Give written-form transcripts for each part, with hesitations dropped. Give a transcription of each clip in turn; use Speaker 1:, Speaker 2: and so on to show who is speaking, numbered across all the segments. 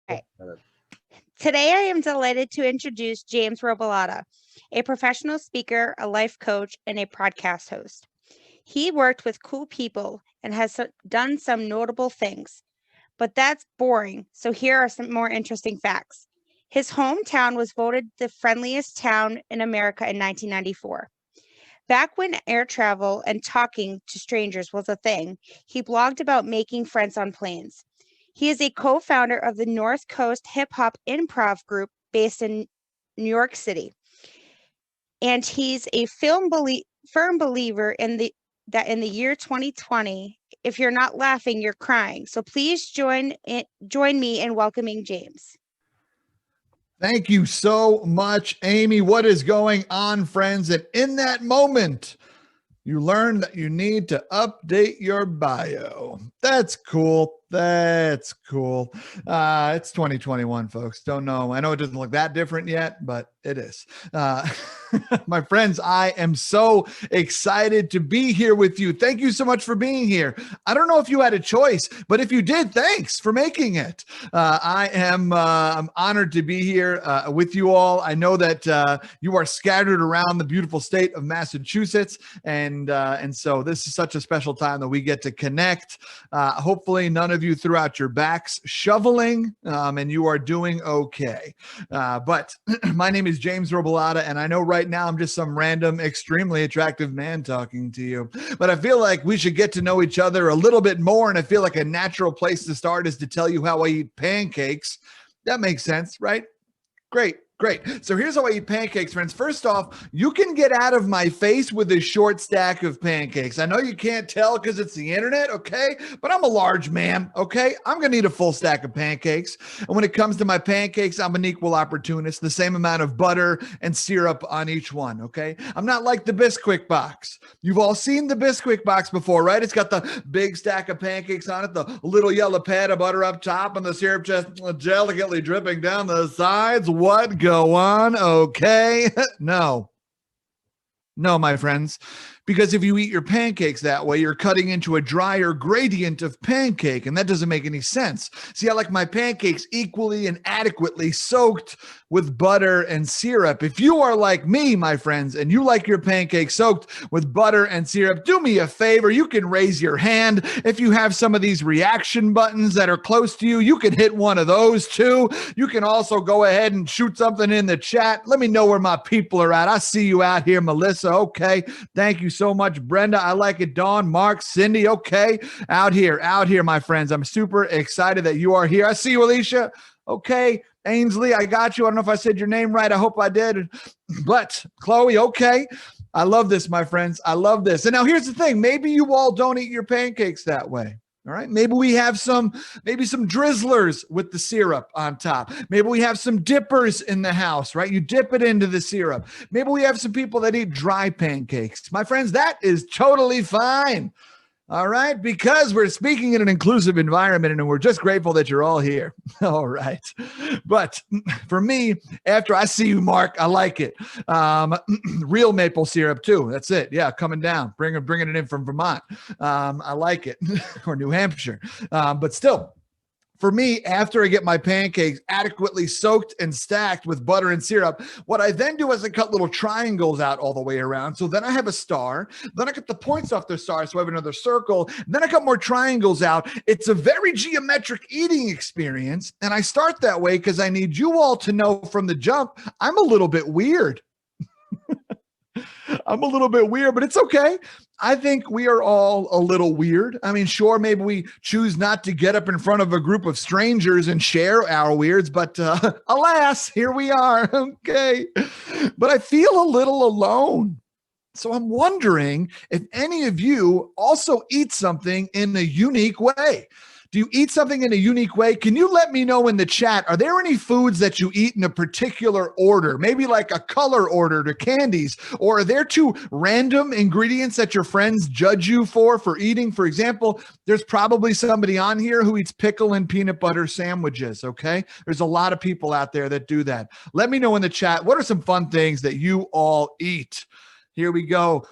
Speaker 1: Right. Today, I am delighted to introduce James Robilotta, a professional speaker, a life coach, and a podcast host. He worked with cool people and has done some notable things, but that's boring. So, here are some more interesting facts. His hometown was voted the friendliest town in America in 1994. Back when air travel and talking to strangers was a thing, he blogged about making friends on planes. He is a co founder of the North Coast Hip Hop Improv Group based in New York City. And he's a firm believer in that in the year 2020, if you're not laughing, you're crying. So please join me in welcoming James.
Speaker 2: Thank you so much, Amy. What is going on, friends? And in that moment, you learn that you need to update your bio. That's cool. That's cool. It's 2021, folks. Don't know. I know it doesn't look that different yet, but it is. My friends, I am so excited to be here with you. Thank you so much for being here. I don't know if you had a choice, but if you did, thanks for making it. I'm honored to be here with you all. I know that you are scattered around the beautiful state of Massachusetts, and so this is such a special time that we get to connect. Hopefully, none of you threw out your backs shoveling, and you are doing okay. But my name is James Robilotta, and I know right now I'm just some random, extremely attractive man talking to you. But I feel like we should get to know each other a little bit more, and I feel like a natural place to start is to tell you how I eat pancakes. That makes sense, right? Great. So here's how I eat pancakes, friends. First off, you can get out of my face with a short stack of pancakes. I know you can't tell because it's the internet, okay? But I'm a large man, okay? I'm going to eat a full stack of pancakes. And when it comes to my pancakes, I'm an equal opportunist, the same amount of butter and syrup on each one, okay? I'm not like the Bisquick box. You've all seen the Bisquick box before, right? It's got the big stack of pancakes on it, the little yellow pad of butter up top, and the syrup just delicately dripping down the sides. What go on? Okay. No, my friends, because if you eat your pancakes that way, you're cutting into a drier gradient of pancake, and that doesn't make any sense. See, I like my pancakes equally and adequately soaked with butter and syrup. If you are like me, my friends, and you like your pancakes soaked with butter and syrup, do me a favor. You can raise your hand. If you have some of these reaction buttons that are close to you, you can hit one of those too. You can also go ahead and shoot something in the chat. Let me know where my people are at. I see you out here, Melissa. Okay. Thank you so much, Brenda. I like it. Dawn, Mark, Cindy. Okay. Out here, my friends. I'm super excited that you are here. I see you, Alicia. Okay. Ainsley, I got you. I don't know if I said your name right. I hope I did. But Chloe, okay. I love this, my friends. I love this. And now here's the thing. Maybe you all don't eat your pancakes that way. All right. Maybe we have some drizzlers with the syrup on top. Maybe we have some dippers in the house, right? You dip it into the syrup. Maybe we have some people that eat dry pancakes. My friends, that is totally fine. All right. Because we're speaking in an inclusive environment and we're just grateful that you're all here. All right. But for me, after I see you, Mark, I like it. Real maple syrup too. That's it. Yeah. Coming down, bringing it in from Vermont. I like it. Or New Hampshire. But still, for me, after I get my pancakes adequately soaked and stacked with butter and syrup, what I then do is I cut little triangles out all the way around. So then I have a star. Then I cut the points off the star, so I have another circle. Then I cut more triangles out. It's a very geometric eating experience. And I start that way because I need you all to know from the jump, I'm a little bit weird. I'm a little bit weird, but it's okay. I think we are all a little weird. I mean, sure, maybe we choose not to get up in front of a group of strangers and share our weirds, but alas, here we are. Okay. But I feel a little alone. So I'm wondering if any of you also eat something in a unique way. Do you eat something in a unique way? Can you let me know in the chat? Are there any foods that you eat in a particular order? Maybe like a color order to candies? Or are there two random ingredients that your friends judge you for eating? For example, there's probably somebody on here who eats pickle and peanut butter sandwiches, okay? There's a lot of people out there that do that. Let me know in the chat, what are some fun things that you all eat? Here we go.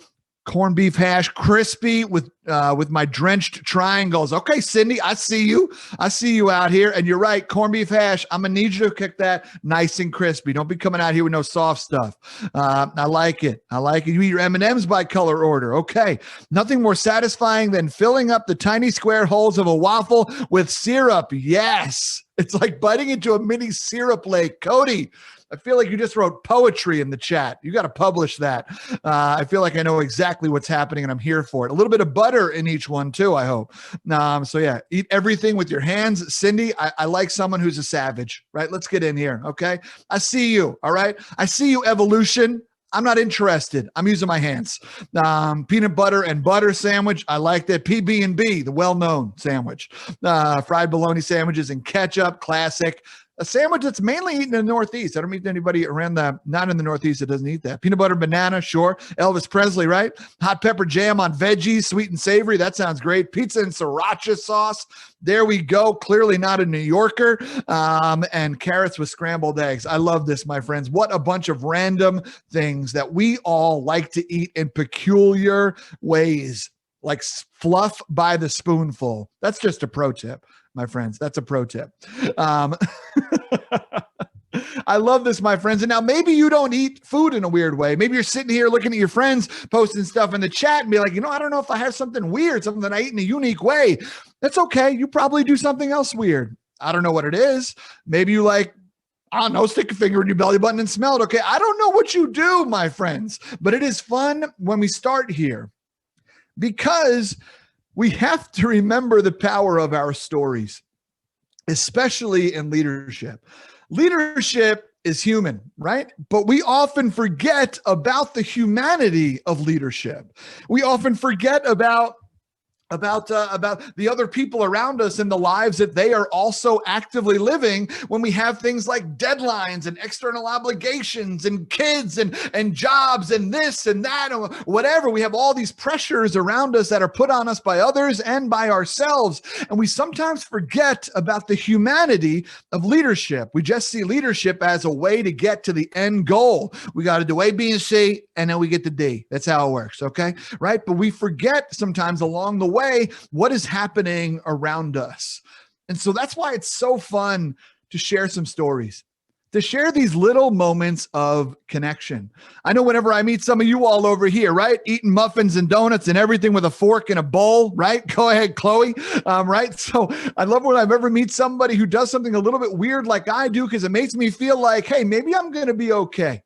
Speaker 2: corned beef hash, crispy with my drenched triangles. Okay, Cindy, I see you. I see you out here. And you're right, corned beef hash. I'm gonna need you to cook that nice and crispy. Don't be coming out here with no soft stuff. I like it. I like it. You eat your M&Ms by color order. Okay. Nothing more satisfying than filling up the tiny square holes of a waffle with syrup. Yes. It's like biting into a mini syrup lake. Cody, I feel like you just wrote poetry in the chat. You got to publish that. I feel like I know exactly what's happening and I'm here for it. A little bit of butter in each one too, I hope. So yeah, eat everything with your hands. Cindy, I like someone who's a savage, right? Let's get in here, okay? I see you, all right? I see you, evolution. I'm not interested. I'm using my hands. Peanut butter and butter sandwich. I like that. PB&B, the well-known sandwich. Fried bologna sandwiches and ketchup, classic. A sandwich that's mainly eaten in the Northeast. I don't meet anybody around not in the Northeast that doesn't eat that. Peanut butter, banana, sure. Elvis Presley, right? Hot pepper jam on veggies, sweet and savory. That sounds great. Pizza and sriracha sauce. There we go. Clearly not a New Yorker. And carrots with scrambled eggs. I love this, my friends. What a bunch of random things that we all like to eat in peculiar ways, like fluff by the spoonful. That's just a pro tip, my friends. That's a pro tip. I love this, my friends. And now maybe you don't eat food in a weird way. Maybe you're sitting here looking at your friends posting stuff in the chat and be like, I don't know if I have something weird, something that I eat in a unique way. That's okay. You probably do something else weird. I don't know what it is. Maybe you like, I don't know, stick a finger in your belly button and smell it. Okay. I don't know what you do, my friends, but it is fun when we start here because we have to remember the power of our stories, especially in leadership. Leadership is human, right? But we often forget about the humanity of leadership. We often forget about the other people around us and the lives that they are also actively living when we have things like deadlines and external obligations and kids and jobs and this and that and whatever. We have all these pressures around us that are put on us by others and by ourselves. And we sometimes forget about the humanity of leadership. We just see leadership as a way to get to the end goal. We got to do A, B, and C, and then we get to D. That's how it works, okay? Right? But we forget sometimes along the way what is happening around us. And so that's why it's so fun to share some stories, to share these little moments of connection. I know whenever I meet some of you all over here, right, eating muffins and donuts and everything with a fork and a bowl, right? Go ahead, Chloe, right? So I love when I ever meet somebody who does something a little bit weird like I do, because it makes me feel like, hey, maybe I'm going to be okay.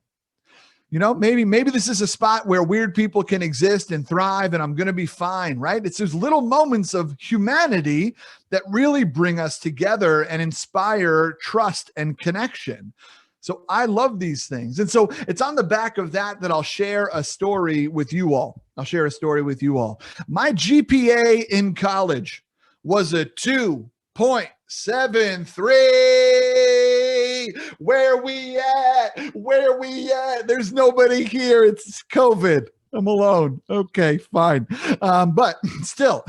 Speaker 2: Maybe this is a spot where weird people can exist and thrive and I'm going to be fine, right? It's those little moments of humanity that really bring us together and inspire trust and connection. So I love these things. And so it's on the back of that I'll share a story with you all. My GPA in college was a 2.73. Where we at? There's nobody here. It's COVID. I'm alone. Okay, fine. But still,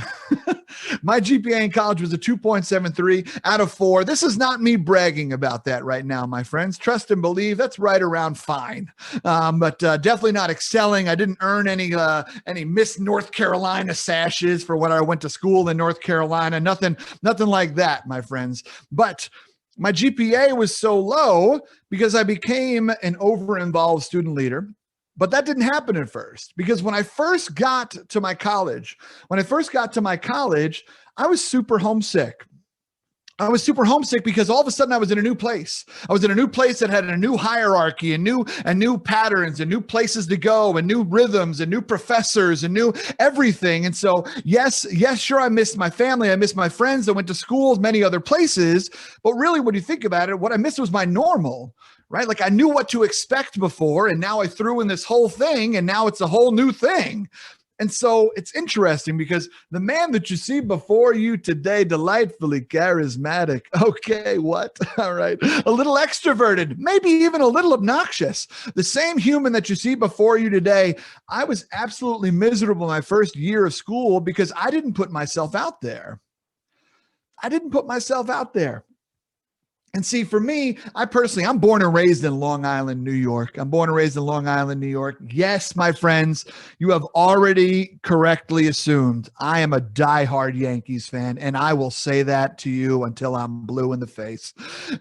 Speaker 2: my GPA in college was a 2.73 out of 4. This is not me bragging about that right now, my friends. Trust and believe that's right around fine. But definitely not excelling. I didn't earn any Miss North Carolina sashes for when I went to school in North Carolina. Nothing like that, my friends. But my GPA was so low because I became an over-involved student leader. But that didn't happen at first, because when I first got to my college, I was super homesick. I was super homesick because all of a sudden I was in a new place. I was in a new place that had a new hierarchy and new patterns and new places to go and new rhythms and new professors and new everything. And so, yes, sure, I missed my family. I missed my friends. I went to schools, many other places. But really, when you think about it, what I missed was my normal, right? Like I knew what to expect before, and now I threw in this whole thing, and now it's a whole new thing. And so it's interesting because the man that you see before you today, delightfully charismatic. Okay, what? All right. A little extroverted, maybe even a little obnoxious. The same human that you see before you today. I was absolutely miserable my first year of school because I didn't put myself out there. And see, for me, I'm born and raised in Long Island, New York. I'm born and raised in Long Island, New York. Yes, my friends, you have already correctly assumed I am a diehard Yankees fan, and I will say that to you until I'm blue in the face.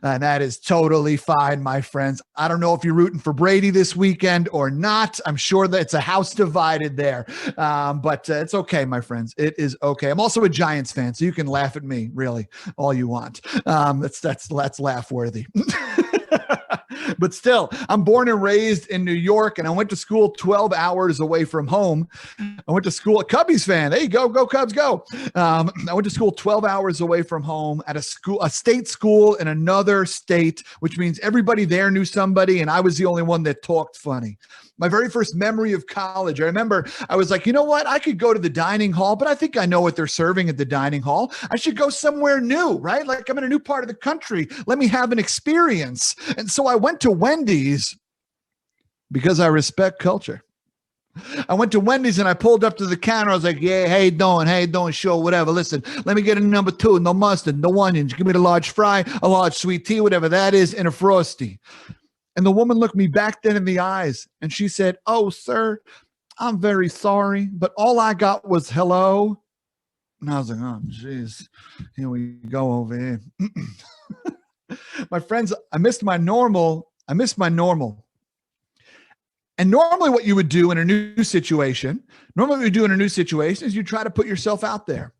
Speaker 2: And that is totally fine, my friends. I don't know if you're rooting for Brady this weekend or not. I'm sure that it's a house divided there, but it's okay, my friends. It is okay. I'm also a Giants fan, so you can laugh at me, really, all you want. That's laugh worthy. But still, I'm born and raised in New York, and I went to school 12 hours away from home. I went to school, a Cubbies fan. There you go. Go Cubs, go. I went to school 12 hours away from home at a state school in another state, which means everybody there knew somebody, and I was the only one that talked funny. My very first memory of college, I remember I was like, you know what? I could go to the dining hall, but I think I know what they're serving at the dining hall. I should go somewhere new, right? Like I'm in a new part of the country. Let me have an experience. And so I went to Wendy's because I respect culture. I went to Wendy's and I pulled up to the counter. I was like, yeah, how you doing? How you doing? Sure, whatever. Listen, let me get a number 2, no mustard, no onions. Give me the large fry, a large sweet tea, whatever that is, and a Frosty. And the woman looked me back then in the eyes and she said, oh, sir, I'm very sorry, but all I got was hello. And I was like, oh, geez, here we go over here. My friends, I missed my normal. And normally what you would do in a new situation, is you try to put yourself out there.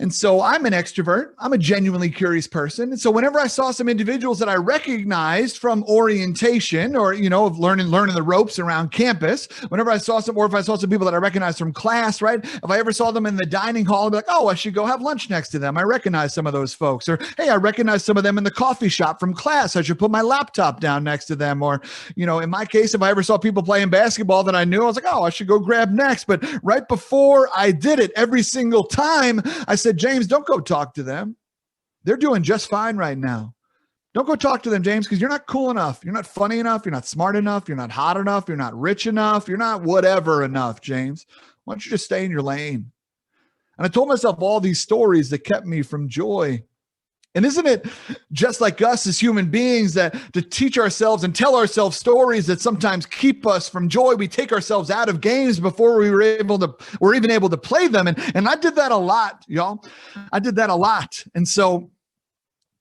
Speaker 2: And so I'm an extrovert. I'm a genuinely curious person. And so whenever I saw some individuals that I recognized from orientation or, of learning the ropes around campus, whenever I saw some, or if I saw some people that I recognized from class, right? If I ever saw them in the dining hall, I'd be like, oh, I should go have lunch next to them. I recognize some of those folks. Or, hey, I recognize some of them in the coffee shop from class. I should put my laptop down next to them. Or, in my case, if I ever saw people playing basketball that I knew, I was like, oh, I should go grab next. But right before I did it, every single time, I said, James, don't go talk to them. They're doing just fine right now. Don't go talk to them, James, because you're not cool enough. You're not funny enough. You're not smart enough. You're not hot enough. You're not rich enough. You're not whatever enough, James. Why don't you just stay in your lane? And I told myself all these stories that kept me from joy. And isn't it just like us as human beings that to teach ourselves and tell ourselves stories that sometimes keep us from joy? We take ourselves out of games before we're even able to play them. And I did that a lot, y'all. I did that a lot. And so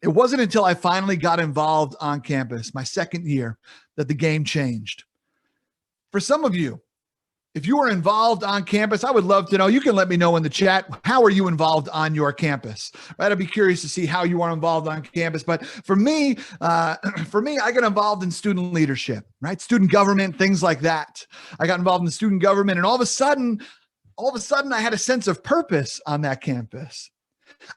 Speaker 2: it wasn't until I finally got involved on campus, my second year, that the game changed. For some of you, if you are involved on campus, I would love to know. You can let me know in the chat. How are you involved on your campus? Right? I'd be curious to see how you are involved on campus. But for me, I got involved in student leadership, right? Student government, things like that. I got involved in student government, and all of a sudden, I had a sense of purpose on that campus.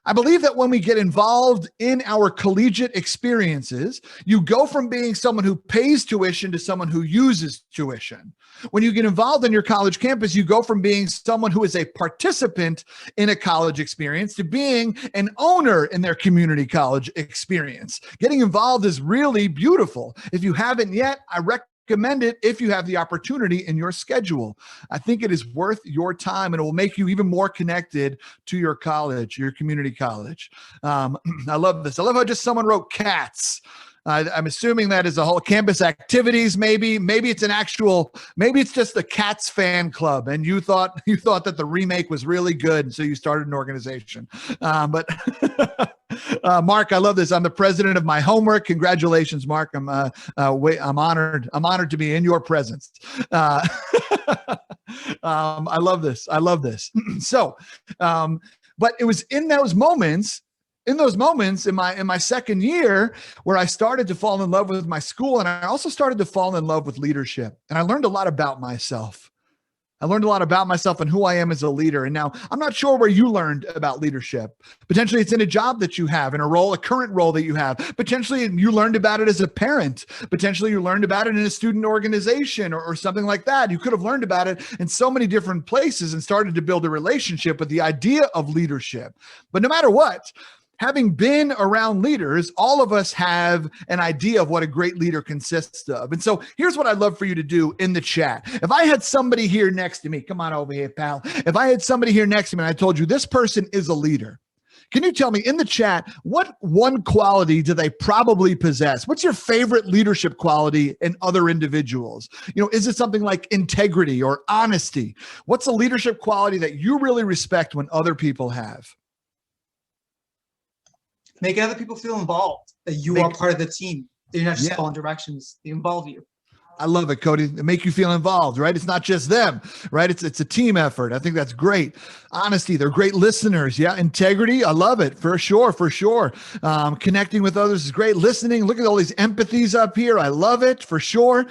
Speaker 2: I believe that when we get involved in our collegiate experiences, you go from being someone who pays tuition to someone who uses tuition. When you get involved in your college campus, you go from being someone who is a participant in a college experience to being an owner in their community college experience. Getting involved is really beautiful. If you haven't yet, I recommend it if you have the opportunity in your schedule. I think it is worth your time, and it will make you even more connected to your college, your community college. I love this. I love how just someone wrote cats. I'm assuming that is a whole campus activities. Maybe it's maybe it's just the Cats fan club, and you thought that the remake was really good, and so you started an organization. But Mark, I love this. I'm the president of my homework. Congratulations, Mark. I'm honored. I'm honored to be in your presence. I love this. So, but it was in those moments in my second year where I started to fall in love with my school, and I also started to fall in love with leadership. And I learned a lot about myself. And who I am as a leader. And now I'm not sure where you learned about leadership. Potentially it's in a job that you have, in a current role that you have. Potentially you learned about it as a parent. Potentially you learned about it in a student organization or something like that. You could have learned about it in so many different places and started to build a relationship with the idea of leadership. But no matter what, having been around leaders, all of us have an idea of what a great leader consists of. And so here's what I'd love for you to do in the chat. If I had somebody here next to me, come on over here, pal. If I had somebody here next to me and I told you this person is a leader, Can you tell me in the chat, what one quality do they probably possess? What's your favorite leadership quality in other individuals? Is it something like integrity or honesty? What's a leadership quality that you really respect when other people have?
Speaker 3: Make other people feel involved, that you are part of the team. They're not just following directions. They involve you.
Speaker 2: I love it, Cody. They make you feel involved, right? It's not just them, right? It's a team effort. I think that's great. Honesty, they're great listeners. Yeah. Integrity, I love it. For sure. Connecting with others is great. Listening, look at all these empathies up here. I love it, for sure.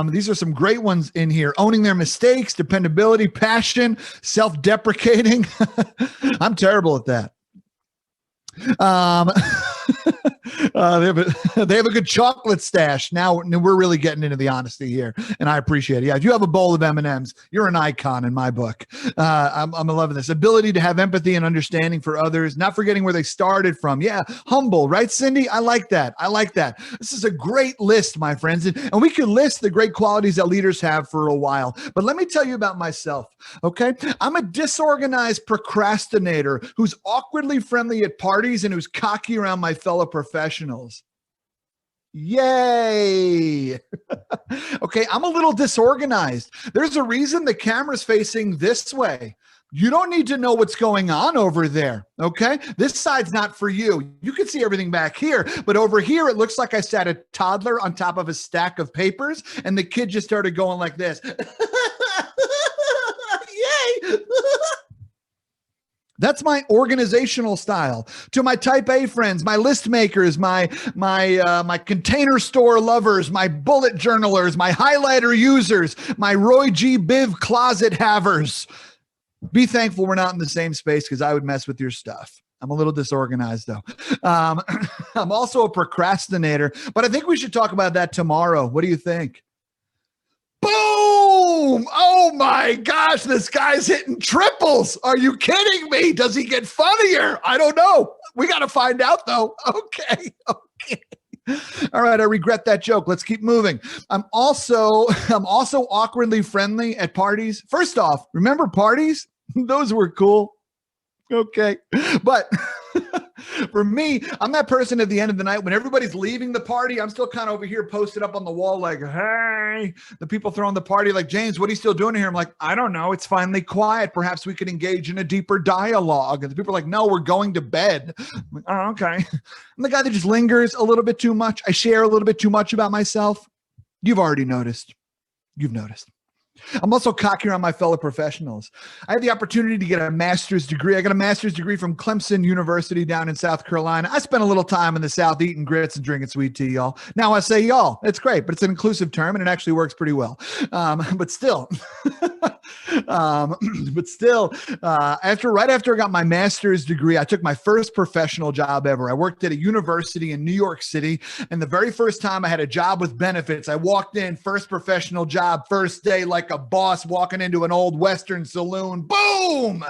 Speaker 2: These are some great ones in here. Owning their mistakes, dependability, passion, self-deprecating. I'm terrible at that. They have a good chocolate stash. Now we're really getting into the honesty here, and I appreciate it. Yeah, if you have a bowl of M&Ms, you're an icon in my book. I'm loving this ability to have empathy and understanding for others, not forgetting where they started from. Yeah, humble, right, Cindy? I like that. This is a great list, my friends, and we could list the great qualities that leaders have for a while. But let me tell you about myself. Okay, I'm a disorganized procrastinator who's awkwardly friendly at parties and who's cocky around my fellow professionals. Yay. Okay, I'm a little disorganized. There's a reason the camera's facing this way. You don't need to know what's going on over there, okay? This side's not for you. You can see everything back here, but over here, it looks like I sat a toddler on top of a stack of papers, and the kid just started going like this. Yay! That's my organizational style. To my type A friends, my list makers, my container store lovers, my bullet journalers, my highlighter users, my Roy G. Biv closet havers. Be thankful we're not in the same space, because I would mess with your stuff. I'm a little disorganized, though. I'm also a procrastinator, but I think we should talk about that tomorrow. What do you think? Boom! Oh my gosh, this guy's hitting triples. Are you kidding me? Does he get funnier? I don't know. We got to find out, though. Okay. All right, I regret that joke. Let's keep moving. I'm also awkwardly friendly at parties. First off, remember parties? Those were cool. Okay. But for me, I'm that person at the end of the night when everybody's leaving the party. I'm still kind of over here posted up on the wall like, hey, the people throwing the party like, James, what are you still doing here? I'm like, I don't know. It's finally quiet. Perhaps we could engage in a deeper dialogue. And the people are like, no, we're going to bed. I'm like, oh, okay. I'm the guy that just lingers a little bit too much. I share a little bit too much about myself. You've already noticed. You've noticed. I'm also cocky around my fellow professionals. I had the opportunity to get a master's degree. I got a master's degree from Clemson University down in South Carolina. I spent a little time in the South eating grits and drinking sweet tea, y'all. Now I say y'all. It's great, but it's an inclusive term, and it actually works pretty well. But still, right after I got my master's degree, I took my first professional job ever. I worked at a university in New York City, and the very first time I had a job with benefits, I walked in, first professional job, first day, like a boss walking into an old Western saloon. Boom!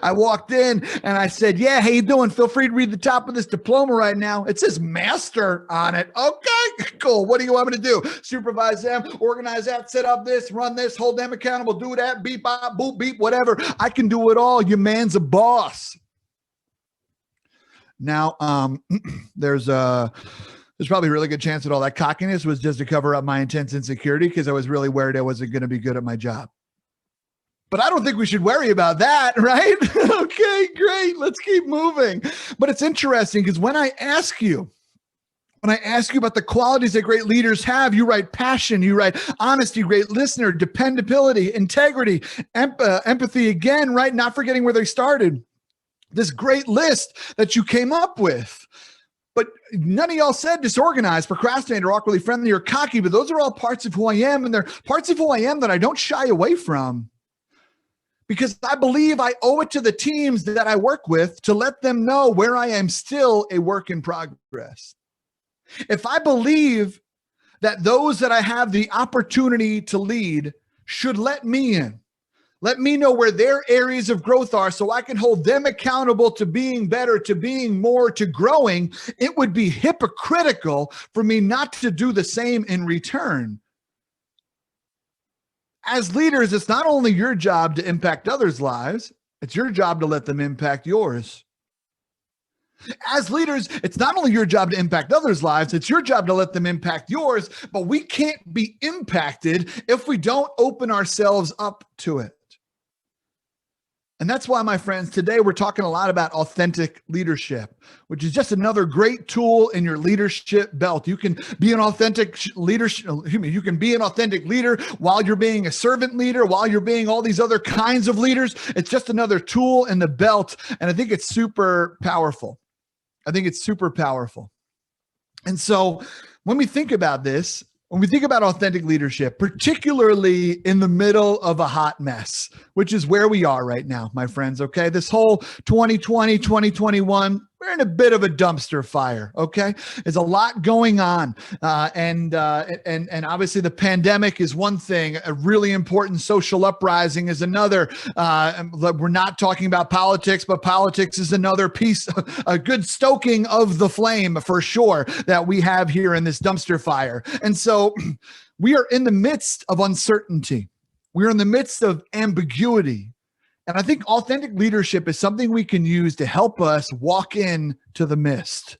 Speaker 2: I walked in and I said, yeah, how you doing? Feel free to read the top of this diploma right now. It says master on it. Okay, cool. What do you want me to do? Supervise them, organize that, set up this, run this, hold them accountable, do that, beep, bop, boop, beep, whatever. I can do it all. Your man's a boss. Now, there's probably a really good chance that all that cockiness was just to cover up my intense insecurity, because I was really worried I wasn't going to be good at my job. But I don't think we should worry about that, right? Okay, great. Let's keep moving. But it's interesting because when I ask you about the qualities that great leaders have, you write passion, you write honesty, great listener, dependability, integrity, empathy again, right? Not forgetting where they started. This great list that you came up with. But none of y'all said disorganized, procrastinator, awkwardly friendly, or cocky, but those are all parts of who I am, and they're parts of who I am that I don't shy away from. Because I believe I owe it to the teams that I work with to let them know where I am still a work in progress. If I believe that those that I have the opportunity to lead should let me in, let me know where their areas of growth are so I can hold them accountable to being better, to being more, to growing, it would be hypocritical for me not to do the same in return. As leaders, it's not only your job to impact others' lives, It's your job to let them impact yours. As leaders, it's not only your job to impact others' lives, it's your job to let them impact yours, but we can't be impacted if we don't open ourselves up to it. And that's why, my friends, today we're talking a lot about authentic leadership, which is just another great tool in your leadership belt. You can be an authentic leadership. You can be an authentic leader while you're being a servant leader, while you're being all these other kinds of leaders. It's just another tool in the belt. And I think it's super powerful. And so when we think about this, when we think about authentic leadership, particularly in the middle of a hot mess, which is where we are right now, my friends, okay? This whole 2020, 2021, we're in a bit of a dumpster fire, okay? There's a lot going on. And obviously the pandemic is one thing. A really important social uprising is another. We're not talking about politics, but politics is another piece, a good stoking of the flame for sure that we have here in this dumpster fire. And so we are in the midst of uncertainty. We're in the midst of ambiguity. And I think authentic leadership is something we can use to help us walk into the mist.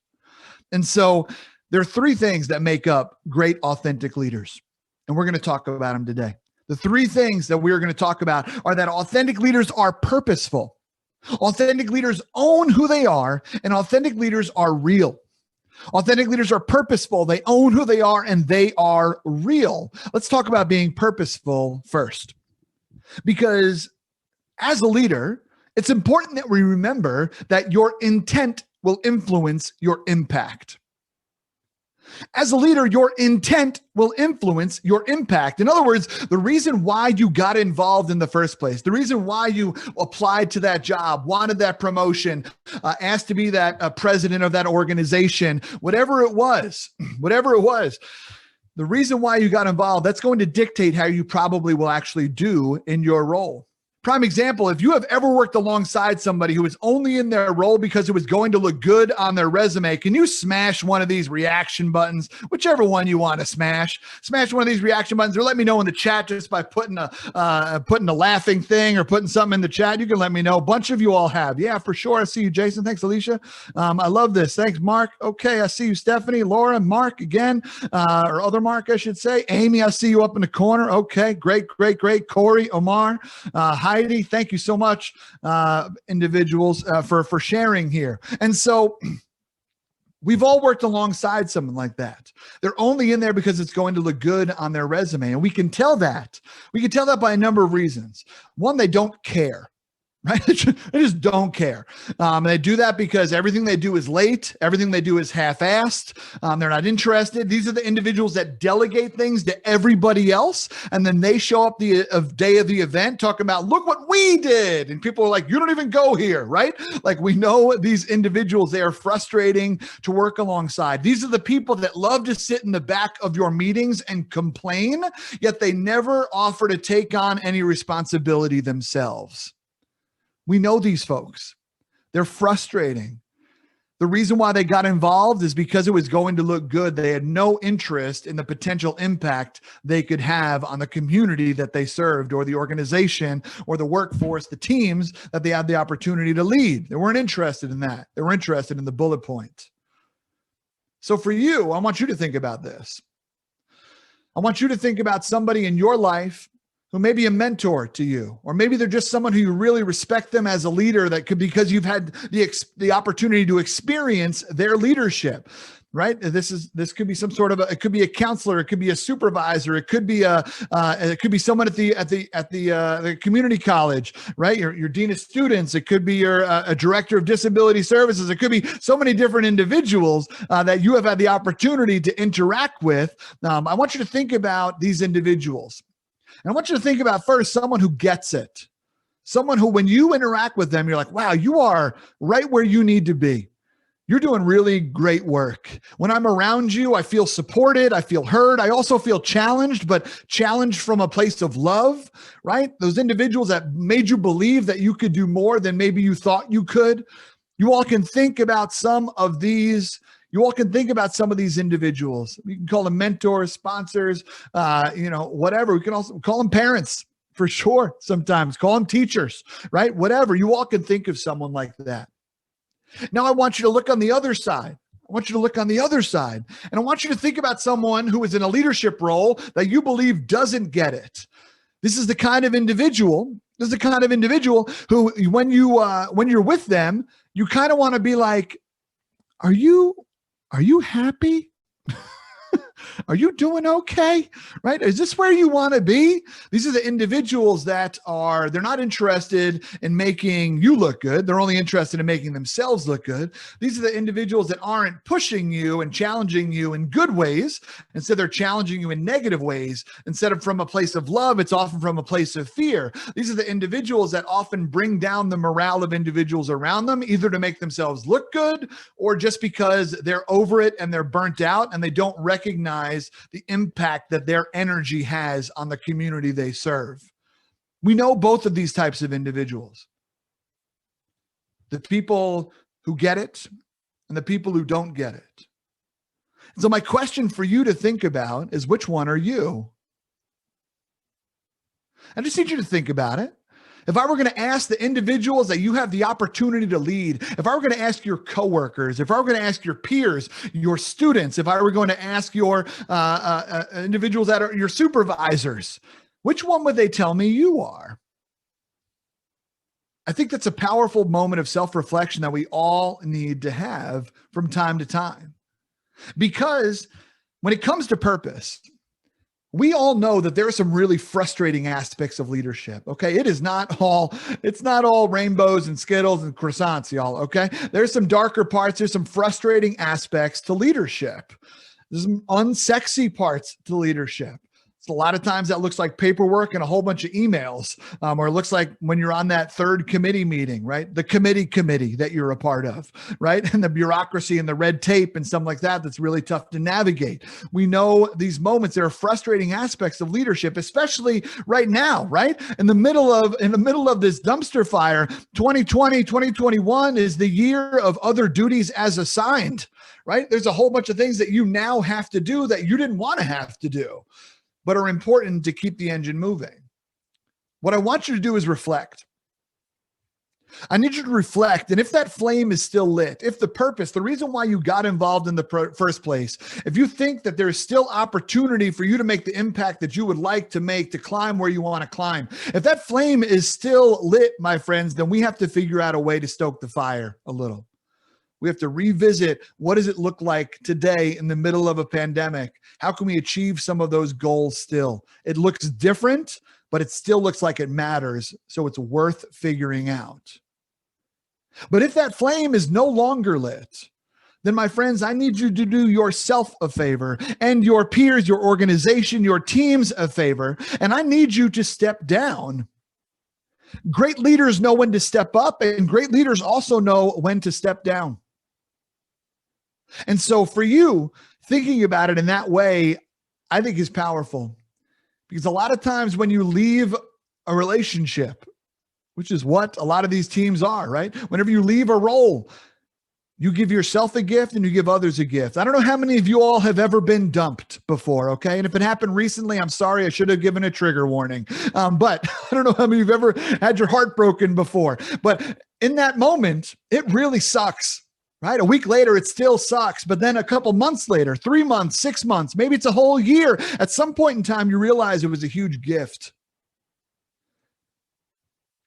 Speaker 2: And so there are three things that make up great authentic leaders. And we're going to talk about them today. The three things that we're going to talk about are that authentic leaders are purposeful. Authentic leaders own who they are, and authentic leaders are real. Authentic leaders are purposeful. They own who they are, and they are real. Let's talk about being purposeful first. Because as a leader, it's important that we remember that your intent will influence your impact. As a leader, your intent will influence your impact. In other words, the reason why you got involved in the first place, the reason why you applied to that job, wanted that promotion, asked to be that president of that organization, whatever it was, the reason why you got involved, that's going to dictate how you probably will actually do in your role. Prime example, if you have ever worked alongside somebody who was only in their role because it was going to look good on their resume, can you smash one of these reaction buttons, whichever one you want to smash one of these reaction buttons, or let me know in the chat just by putting a laughing thing or putting something in the chat. You can let me know. A bunch of you all have. Yeah, for sure. I see you, Jason. Thanks, Alicia. I love this. Thanks, Mark. Okay, I see you, Stephanie, Laura, Mark again, or other Mark, I should say. Amy, I see you up in the corner. Okay, great. Corey, Omar, Heidi, thank you so much, individuals, for sharing here. And so we've all worked alongside someone like that. They're only in there because it's going to look good on their resume. And we can tell that. We can tell that by a number of reasons. One, they don't care. Right? They just don't care. They do that because everything they do is late. Everything they do is half-assed. They're not interested. These are the individuals that delegate things to everybody else. And then they show up the day of the event talking about, look what we did. And people are like, you don't even go here, right? Like, we know these individuals, they are frustrating to work alongside. These are the people that love to sit in the back of your meetings and complain, yet they never offer to take on any responsibility themselves. We know these folks. They're frustrating. The reason why they got involved is because it was going to look good. They had no interest in the potential impact they could have on the community that they served, or the organization, or the workforce, the teams that they had the opportunity to lead. They weren't interested in that. They were interested in the bullet point. So for you, I want you to think about this. I want you to think about somebody in your life who may be a mentor to you, or maybe they're just someone who you really respect them as a leader, that could, because you've had the opportunity to experience their leadership, right? This could be some sort of it could be a counselor, it could be a supervisor, it could be someone at the community college, right? Your dean of students, it could be your a director of disability services, it could be so many different individuals that you have had the opportunity to interact with. I want you to think about these individuals. And I want you to think about first someone who gets it. Someone who, when you interact with them, you're like, wow, you are right where you need to be. You're doing really great work. When I'm around you, I feel supported. I feel heard. I also feel challenged, but challenged from a place of love, right? Those individuals that made you believe that you could do more than maybe you thought you could. You all can think about some of these. You all can think about some of these individuals. You can call them mentors, sponsors, whatever. We can also call them parents. for sure. Sometimes call them teachers, right? Whatever. You all can think of someone like that. Now I want you to look on the other side. I want you to look on the other side. And I want you to think about someone who is in a leadership role that you believe doesn't get it. This is the kind of individual. This is the kind of individual who, when you're with them, you kind of want to be like, are you happy? Are you doing okay? Right? Is this where you want to be? These are the individuals that they're not interested in making you look good. They're only interested in making themselves look good. These are the individuals that aren't pushing you and challenging you in good ways. Instead, they're challenging you in negative ways. Instead of from a place of love, it's often from a place of fear. These are the individuals that often bring down the morale of individuals around them, either to make themselves look good or just because they're over it and they're burnt out and they don't recognize the impact that their energy has on the community they serve. We know both of these types of individuals. The people who get it and the people who don't get it. So my question for you to think about is, which one are you? I just need you to think about it. If I were going to ask the individuals that you have the opportunity to lead, if I were going to ask your coworkers, if I were going to ask your peers, your students, if I were going to ask your individuals that are your supervisors, which one would they tell me you are? I think that's a powerful moment of self-reflection that we all need to have from time to time. Because when it comes to purpose, we all know that there are some really frustrating aspects of leadership. Okay. It's not all rainbows and Skittles and croissants, y'all. Okay. There's some darker parts. There's some frustrating aspects to leadership. There's some unsexy parts to leadership. A lot of times that looks like paperwork and a whole bunch of emails, or it looks like when you're on that third committee meeting, right? The committee that you're a part of, right? And the bureaucracy and the red tape and stuff like that, that's really tough to navigate. We know these moments, there are frustrating aspects of leadership, especially right now, right? In the middle of this dumpster fire, 2020, 2021 is the year of other duties as assigned, right? There's a whole bunch of things that you now have to do that you didn't want to have to do, but are important to keep the engine moving. What I want you to do is reflect. I need you to reflect. And if that flame is still lit, if the purpose, the reason why you got involved in the first place, if you think that there's still opportunity for you to make the impact that you would like to make, to climb where you want to climb, if that flame is still lit, my friends, then we have to figure out a way to stoke the fire a little. We have to revisit, what does it look like today in the middle of a pandemic? How can we achieve some of those goals still? It looks different, but it still looks like it matters. So it's worth figuring out. But if that flame is no longer lit, then my friends, I need you to do yourself a favor and your peers, your organization, your teams a favor. And I need you to step down. Great leaders know when to step up, and great leaders also know when to step down. And so for you, thinking about it in that way, I think is powerful, because a lot of times when you leave a relationship, which is what a lot of these teams are, right? Whenever you leave a role, you give yourself a gift and you give others a gift. I don't know how many of you all have ever been dumped before, okay? And if it happened recently, I'm sorry, I should have given a trigger warning. But I don't know how many of you have ever had your heart broken before. But in that moment, it really sucks, right? A week later, it still sucks. But then a couple months later, 3 months, 6 months, maybe it's a whole year. At some point in time, you realize it was a huge gift,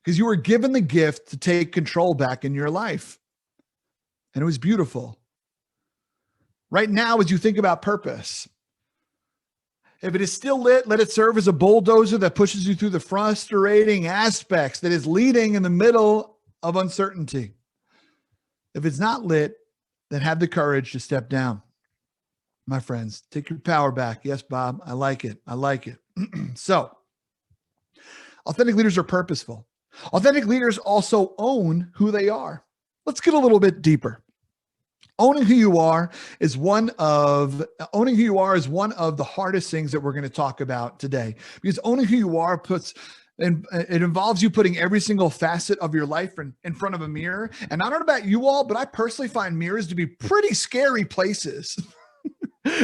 Speaker 2: because you were given the gift to take control back in your life. And it was beautiful. Right now, as you think about purpose, if it is still lit, let it serve as a bulldozer that pushes you through the frustrating aspects that is leading in the middle of uncertainty. If it's not lit, then have the courage to step down. My friends, take your power back. Yes, Bob, I like it. I like it. So, authentic leaders are purposeful. Authentic leaders also own who they are. Let's get a little bit deeper. Owning who you are is one of the hardest things that we're going to talk about today, because owning who you are it involves you putting every single facet of your life in front of a mirror. And I don't know about you all, but I personally find mirrors to be pretty scary places.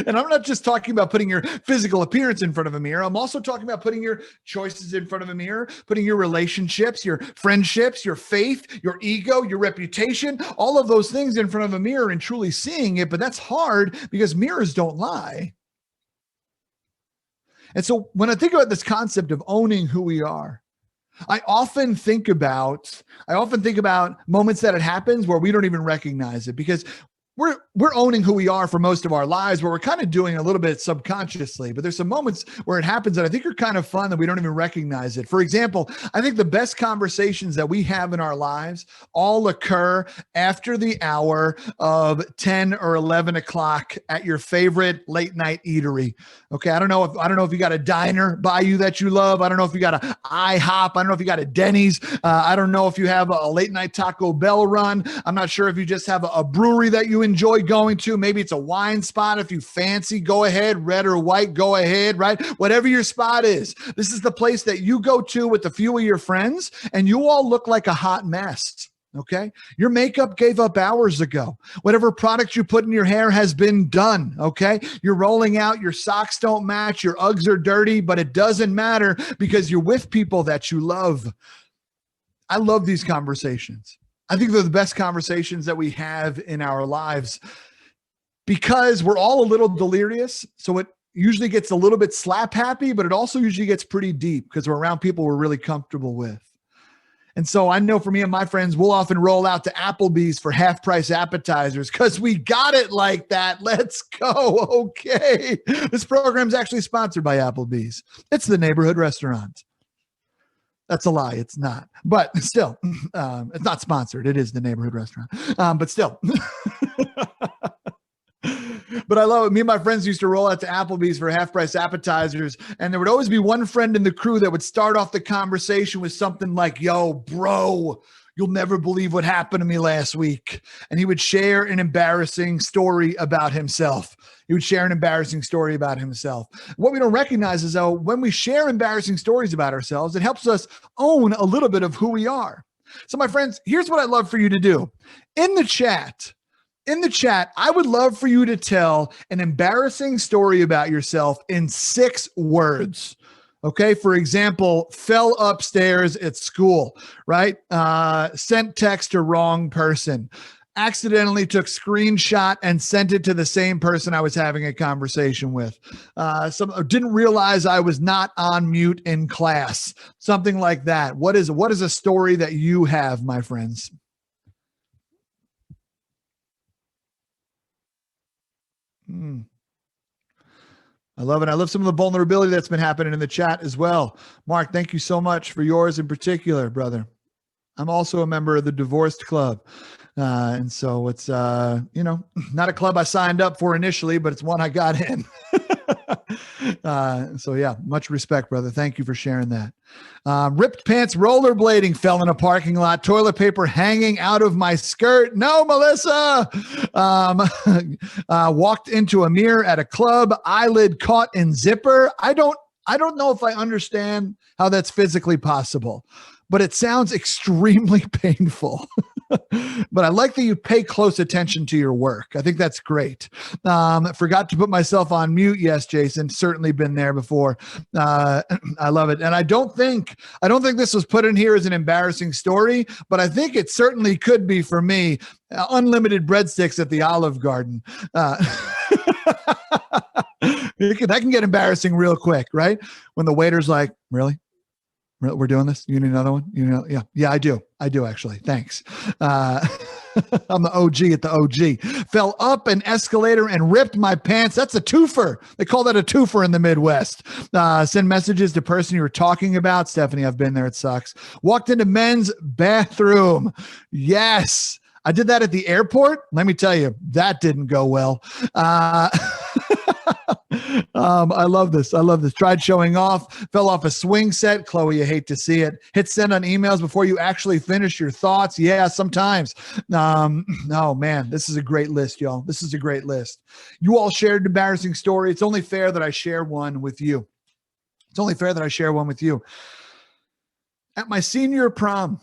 Speaker 2: And I'm not just talking about putting your physical appearance in front of a mirror. I'm also talking about putting your choices in front of a mirror, putting your relationships, your friendships, your faith, your ego, your reputation, all of those things in front of a mirror and truly seeing it. But that's hard because mirrors don't lie. And so when I think about this concept of owning who we are, I often think about moments that it happens where we don't even recognize it, because we're owning who we are for most of our lives, where we're kind of doing a little bit subconsciously, but there's some moments where it happens that I think are kind of fun that we don't even recognize it. For example, I think the best conversations that we have in our lives all occur after the hour of 10 or 11 o'clock at your favorite late night eatery. Okay. I don't know if you got a diner by you that you love. I don't know if you got a IHOP. I don't know if you got a Denny's. I don't know if you have a late night Taco Bell run. I'm not sure if you just have a brewery that you enjoy going to. Maybe it's a wine spot. If you fancy, go ahead. Red or white, go ahead, right? Whatever your spot is. This is the place that you go to with a few of your friends, and you all look like a hot mess. Okay. Your makeup gave up hours ago. Whatever product you put in your hair has been done. Okay. You're rolling out, your socks don't match, your Uggs are dirty, but it doesn't matter because you're with people that you love. I love these conversations. I think they're the best conversations that we have in our lives because we're all a little delirious. So it usually gets a little bit slap happy, but it also usually gets pretty deep because we're around people we're really comfortable with. And so I know for me and my friends, we'll often roll out to Applebee's for half price appetizers because we got it like that. Let's go. Okay. This program is actually sponsored by Applebee's. It's the neighborhood restaurant. That's a lie. It's not. But still, it's not sponsored. It is the neighborhood restaurant. But still. But I love it. Me and my friends used to roll out to Applebee's for half price appetizers. And there would always be one friend in the crew that would start off the conversation with something like, yo, bro, you'll never believe what happened to me last week. And he would share an embarrassing story about himself. What we don't recognize is, though, when we share embarrassing stories about ourselves, it helps us own a little bit of who we are. So my friends, here's what I'd love for you to do. In the chat, I would love for you to tell an embarrassing story about yourself in 6 words. Okay. For example, fell upstairs at school, right? Sent text to wrong person, accidentally took screenshot and sent it to the same person I was having a conversation with. Didn't realize I was not on mute in class, something like that. What is a story that you have, my friends? I love it. I love some of the vulnerability that's been happening in the chat as well. Mark, thank you so much for yours in particular, brother. I'm also a member of the Divorced Club. And so it's, not a club I signed up for initially, but it's one I got in. So yeah, much respect, brother. Thank you for sharing that. Ripped pants rollerblading, fell in a parking lot, toilet paper hanging out of my skirt. No, Melissa. Walked into a mirror at a club, eyelid caught in zipper. I don't know if I understand how that's physically possible, but it sounds extremely painful. But I like that you pay close attention to your work. I think that's great. Forgot to put myself on mute. Yes, Jason, certainly been there before. I love it. And I don't think this was put in here as an embarrassing story, but I think it certainly could be for me. Unlimited breadsticks at the Olive Garden. That can get embarrassing real quick, right? When the waiter's like, really? We're doing this? You need another one? Yeah, I do actually. Thanks. I'm the OG at the OG. Fell up an escalator and ripped my pants. That's a twofer. They call that a twofer in the Midwest. Send messages to person you were talking about. Stephanie, I've been there. It sucks. Walked into men's bathroom. Yes. I did that at the airport. Let me tell you, that didn't go well. I love this. Tried showing off, fell off a swing set. Chloe, you hate to see it. Hit send on emails before you actually finish your thoughts. Yeah, sometimes. No, man, this is a great list, y'all. This is a great list. You all shared an embarrassing story. It's only fair that I share one with you. At my senior prom,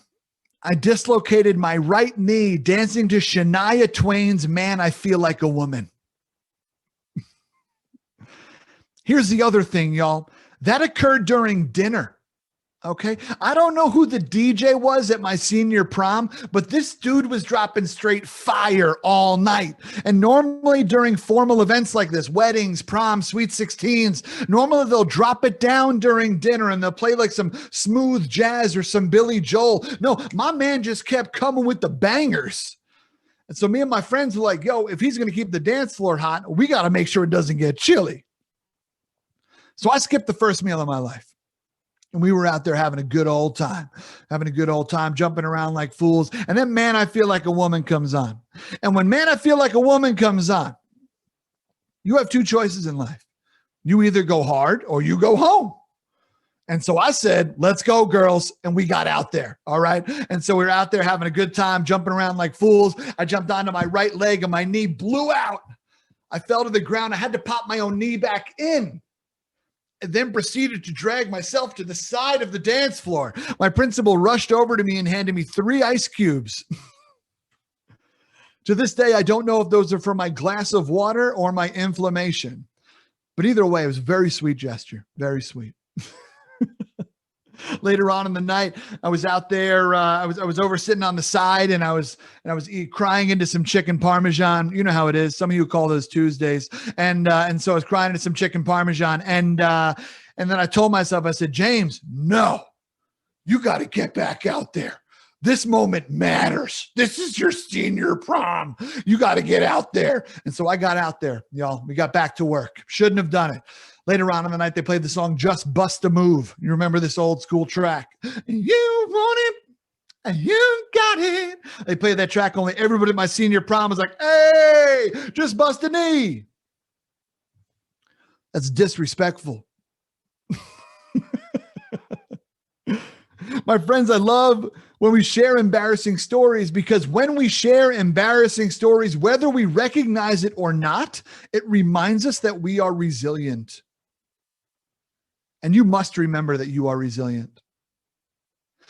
Speaker 2: I dislocated my right knee dancing to Shania Twain's Man, I Feel Like a Woman. Here's the other thing, y'all. That occurred during dinner. Okay. I don't know who the DJ was at my senior prom, but this dude was dropping straight fire all night. And normally during formal events like this, weddings, prom, sweet 16s, normally they'll drop it down during dinner and they'll play like some smooth jazz or some Billy Joel. No, my man just kept coming with the bangers. And so me and my friends were like, yo, if he's going to keep the dance floor hot, we got to make sure it doesn't get chilly. So I skipped the first meal of my life. And we were out there having a good old time, jumping around like fools. And then Man, I Feel Like a Woman comes on. And when Man, I Feel Like a Woman comes on, you have two choices in life. You either go hard or you go home. And so I said, let's go, girls. And we got out there. All right. And so we were out there having a good time, jumping around like fools. I jumped onto my right leg and my knee blew out. I fell to the ground. I had to pop my own knee back in. And then proceeded to drag myself to the side of the dance floor. My principal rushed over to me and handed me 3 ice cubes. To this day, I don't know if those are for my glass of water or my inflammation. But either way, it was a very sweet gesture. Very sweet. Later on in the night, I was out there. I was over sitting on the side, and I was crying into some chicken parmesan. You know how it is. Some of you call those Tuesdays, and so I was crying into some chicken parmesan, and then I told myself, I said, James, no, you got to get back out there. This moment matters. This is your senior prom. You got to get out there. And so I got out there, y'all. We got back to work. Shouldn't have done it. Later on in the night, they played the song Just Bust a Move. You remember this old school track? You want it, and you got it. They played that track. Only everybody at my senior prom was like, hey, just bust a knee. That's disrespectful. My friends, I love when we share embarrassing stories, because when we share embarrassing stories, whether we recognize it or not, it reminds us that we are resilient. And you must remember that you are resilient.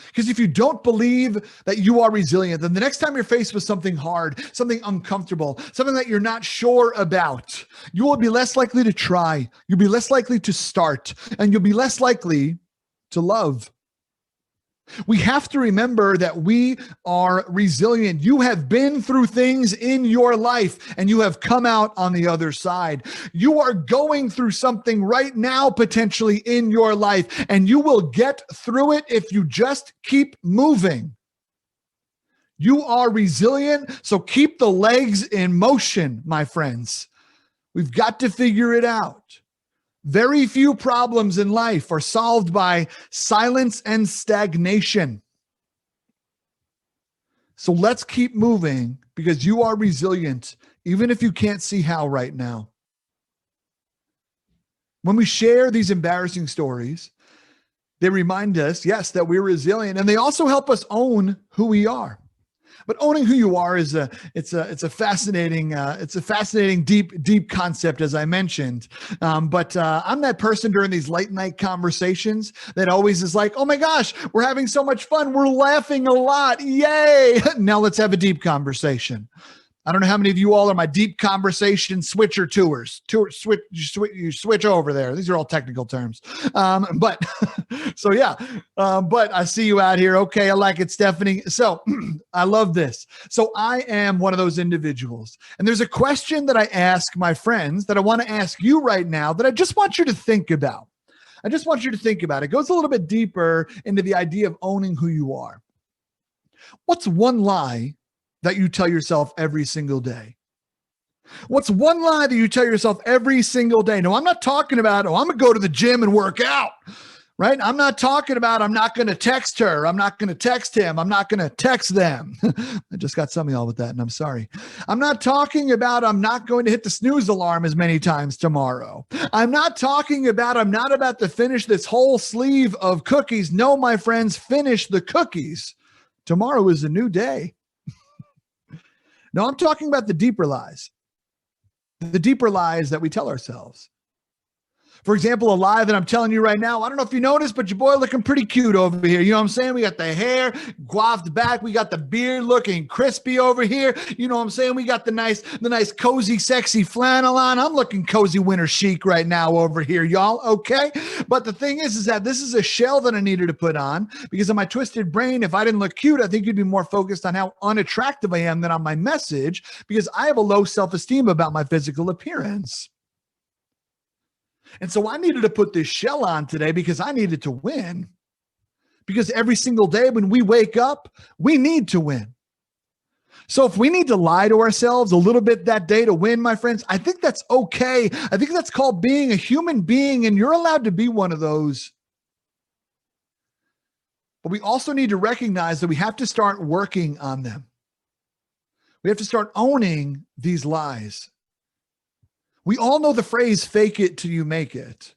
Speaker 2: Because if you don't believe that you are resilient, then the next time you're faced with something hard, something uncomfortable, something that you're not sure about, you will be less likely to try. You'll be less likely to start, and you'll be less likely to love. We have to remember that we are resilient. You have been through things in your life and you have come out on the other side. You are going through something right now, potentially in your life, and you will get through it if you just keep moving. You are resilient, so keep the legs in motion, my friends. We've got to figure it out. Very few problems in life are solved by silence and stagnation. So let's keep moving, because you are resilient, even if you can't see how right now. When we share these embarrassing stories, they remind us, yes, that we're resilient, and they also help us own who we are. But owning who you are is a fascinating deep concept, as I mentioned. But I'm that person during these late night conversations that always is like, oh my gosh, we're having so much fun. We're laughing a lot. Yay. Now let's have a deep conversation. I don't know how many of you all are my deep conversation switcher tours. You switch over there. These are all technical terms. But I see you out here. Okay, I like it, Stephanie. So I love this. So I am one of those individuals. And there's a question that I ask my friends that I want to ask you right now that I just want you to think about. It goes a little bit deeper into the idea of owning who you are. What's one lie that you tell yourself every single day? What's one lie that you tell yourself every single day? No, I'm not talking about, I'm going to go to the gym and work out, right? I'm not talking about, I'm not going to text her. I'm not going to text him. I'm not going to text them. I just got some of y'all with that, and I'm sorry. I'm not talking about, I'm not going to hit the snooze alarm as many times tomorrow. I'm not talking about, I'm not about to finish this whole sleeve of cookies. No, my friends, finish the cookies. Tomorrow is a new day. No, I'm talking about the deeper lies that we tell ourselves. For example, a lie that I'm telling you right now, I don't know if you noticed, but your boy looking pretty cute over here. You know what I'm saying? We got the hair coiffed back. We got the beard looking crispy over here. You know what I'm saying? We got the nice cozy, sexy flannel on. I'm looking cozy winter chic right now over here, y'all. Okay. But the thing is that this is a shell that I needed to put on because in my twisted brain, if I didn't look cute, I think you'd be more focused on how unattractive I am than on my message because I have a low self-esteem about my physical appearance. And so I needed to put this shell on today because I needed to win. Because every single day when we wake up, we need to win. So if we need to lie to ourselves a little bit that day to win, my friends, I think that's okay. I think that's called being a human being, and you're allowed to be one of those. But we also need to recognize that we have to start working on them. We have to start owning these lies. We all know the phrase, fake it till you make it.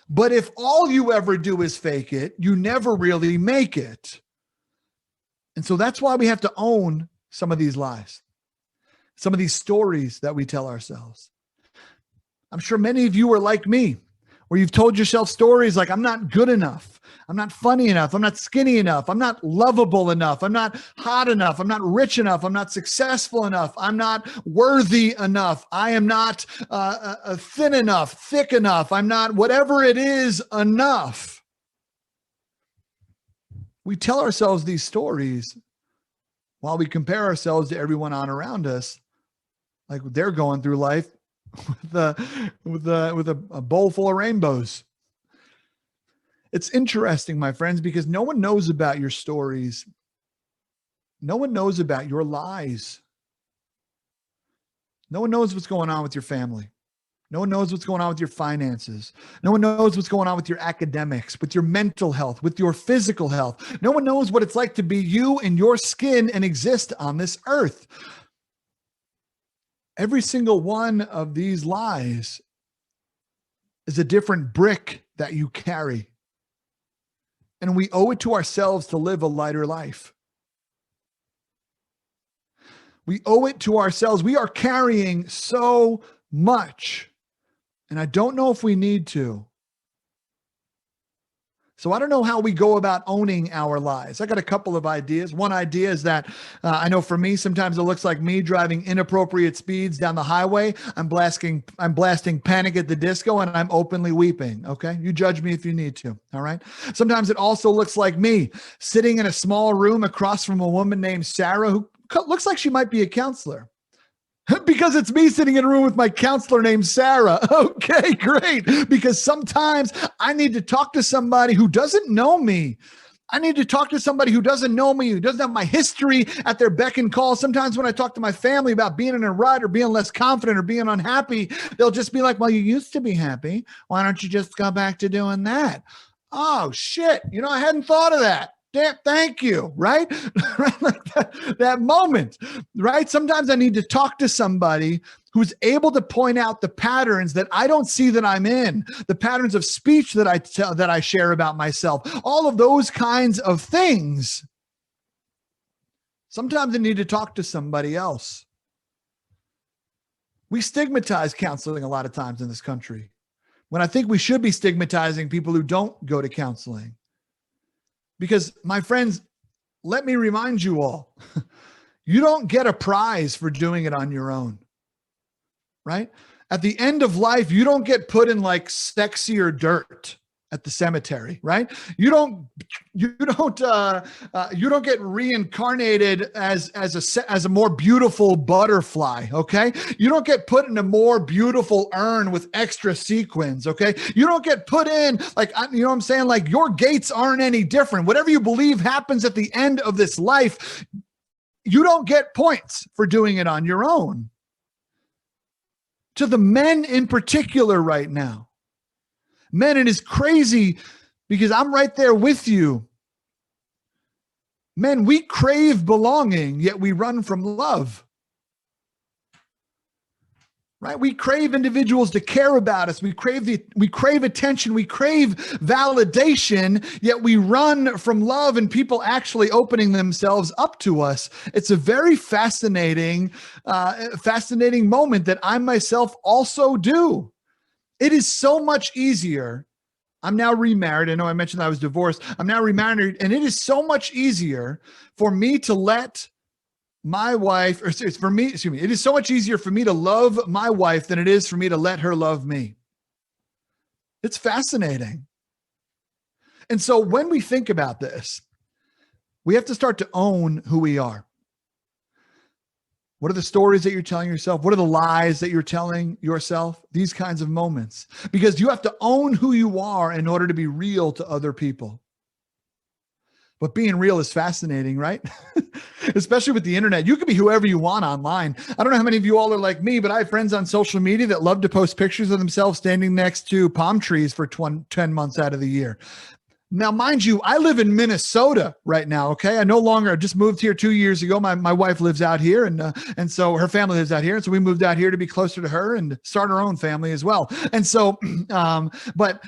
Speaker 2: But if all you ever do is fake it, you never really make it. And so that's why we have to own some of these lies, some of these stories that we tell ourselves. I'm sure many of you are like me, where you've told yourself stories like, I'm not good enough. I'm not funny enough. I'm not skinny enough. I'm not lovable enough. I'm not hot enough. I'm not rich enough. I'm not successful enough. I'm not worthy enough. I am not thin enough, thick enough. I'm not whatever it is enough. We tell ourselves these stories while we compare ourselves to everyone on around us, like they're going through life with a bowl full of rainbows. It's interesting, my friends, because no one knows about your stories. No one knows about your lies. No one knows what's going on with your family. No one knows what's going on with your finances. No one knows what's going on with your academics, with your mental health, with your physical health. No one knows what it's like to be you in your skin and exist on this earth. Every single one of these lies is a different brick that you carry. And we owe it to ourselves to live a lighter life. We owe it to ourselves. We are carrying so much. And I don't know if we need to. So I don't know how we go about owning our lies. I got a couple of ideas. One idea is that I know for me, sometimes it looks like me driving inappropriate speeds down the highway. I'm blasting Panic at the Disco and I'm openly weeping. Okay. You judge me if you need to. All right. Sometimes it also looks like me sitting in a small room across from a woman named Sarah who looks like she might be a counselor. Because it's me sitting in a room with my counselor named Sarah. Okay, great. Because sometimes I need to talk to somebody who doesn't know me. I need to talk to somebody who doesn't know me, who doesn't have my history at their beck and call. Sometimes when I talk to my family about being in a rut or being less confident or being unhappy, they'll just be like, well, you used to be happy. Why don't you just go back to doing that? Oh, shit. I hadn't thought of that. Damn, thank you, right? Right, like that moment, right? Sometimes I need to talk to somebody who's able to point out the patterns that I don't see that I'm in, the patterns of speech that I share about myself, all of those kinds of things. Sometimes I need to talk to somebody else. We stigmatize counseling a lot of times in this country, when I think we should be stigmatizing people who don't go to counseling. Because, my friends, let me remind you all, you don't get a prize for doing it on your own, right? At the end of life, you don't get put in like sexier dirt at the cemetery, right? You don't get reincarnated as a more beautiful butterfly, okay? You don't get put in a more beautiful urn with extra sequins, okay? You don't get put in like, you know what I'm saying? Like your gates aren't any different. Whatever you believe happens at the end of this life, you don't get points for doing it on your own. To the men in particular right now, men, it is crazy because I'm right there with you. Men, we crave belonging, yet we run from love. Right? We crave individuals to care about us. We crave attention. We crave validation, yet we run from love and people actually opening themselves up to us. It's a very fascinating moment that I myself also do. It is so much easier. I'm now remarried. I know I mentioned I was divorced. I'm now remarried, and it is so much easier for me to let my wife, or it's for me, excuse me, it is so much easier for me to love my wife than it is for me to let her love me. It's fascinating. And so when we think about this, we have to start to own who we are. What are the stories that you're telling yourself? What are the lies that you're telling yourself? These kinds of moments. Because you have to own who you are in order to be real to other people. But being real is fascinating, right? Especially with the internet. You can be whoever you want online. I don't know how many of you all are like me, but I have friends on social media that love to post pictures of themselves standing next to palm trees for 10 months out of the year. Now, mind you, I live in Minnesota right now. Okay, I just moved here 2 years ago. My wife lives out here, and so her family lives out here, and so we moved out here to be closer to her and start our own family as well. And so, but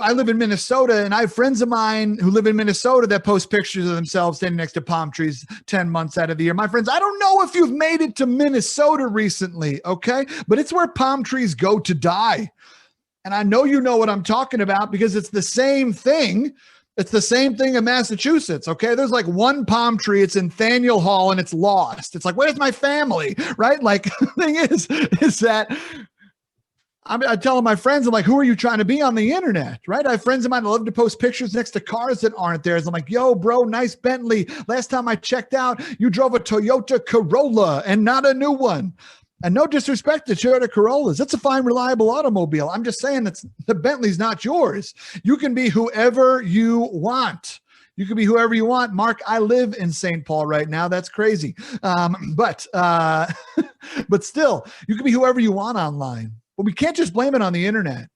Speaker 2: I live in Minnesota, and I have friends of mine who live in Minnesota that post pictures of themselves standing next to palm trees 10 months out of the year. My friends, I don't know if you've made it to Minnesota recently, okay, but it's where palm trees go to die. And I know you know what I'm talking about because it's the same thing. It's the same thing in Massachusetts, okay? There's like one palm tree. It's in Faneuil Hall and it's lost. It's like, where's my family, right? Like the thing is that I tell my friends, I'm like, who are you trying to be on the internet, right? I have friends of mine that love to post pictures next to cars that aren't theirs. I'm like, yo, bro, nice Bentley. Last time I checked out, you drove a Toyota Corolla and not a new one. And no disrespect to Toyota Corollas. That's a fine, reliable automobile. I'm just saying that the Bentley's not yours. You can be whoever you want. You can be whoever you want. Mark, I live in St. Paul right now. That's crazy. But still, you can be whoever you want online. But we can't just blame it on the internet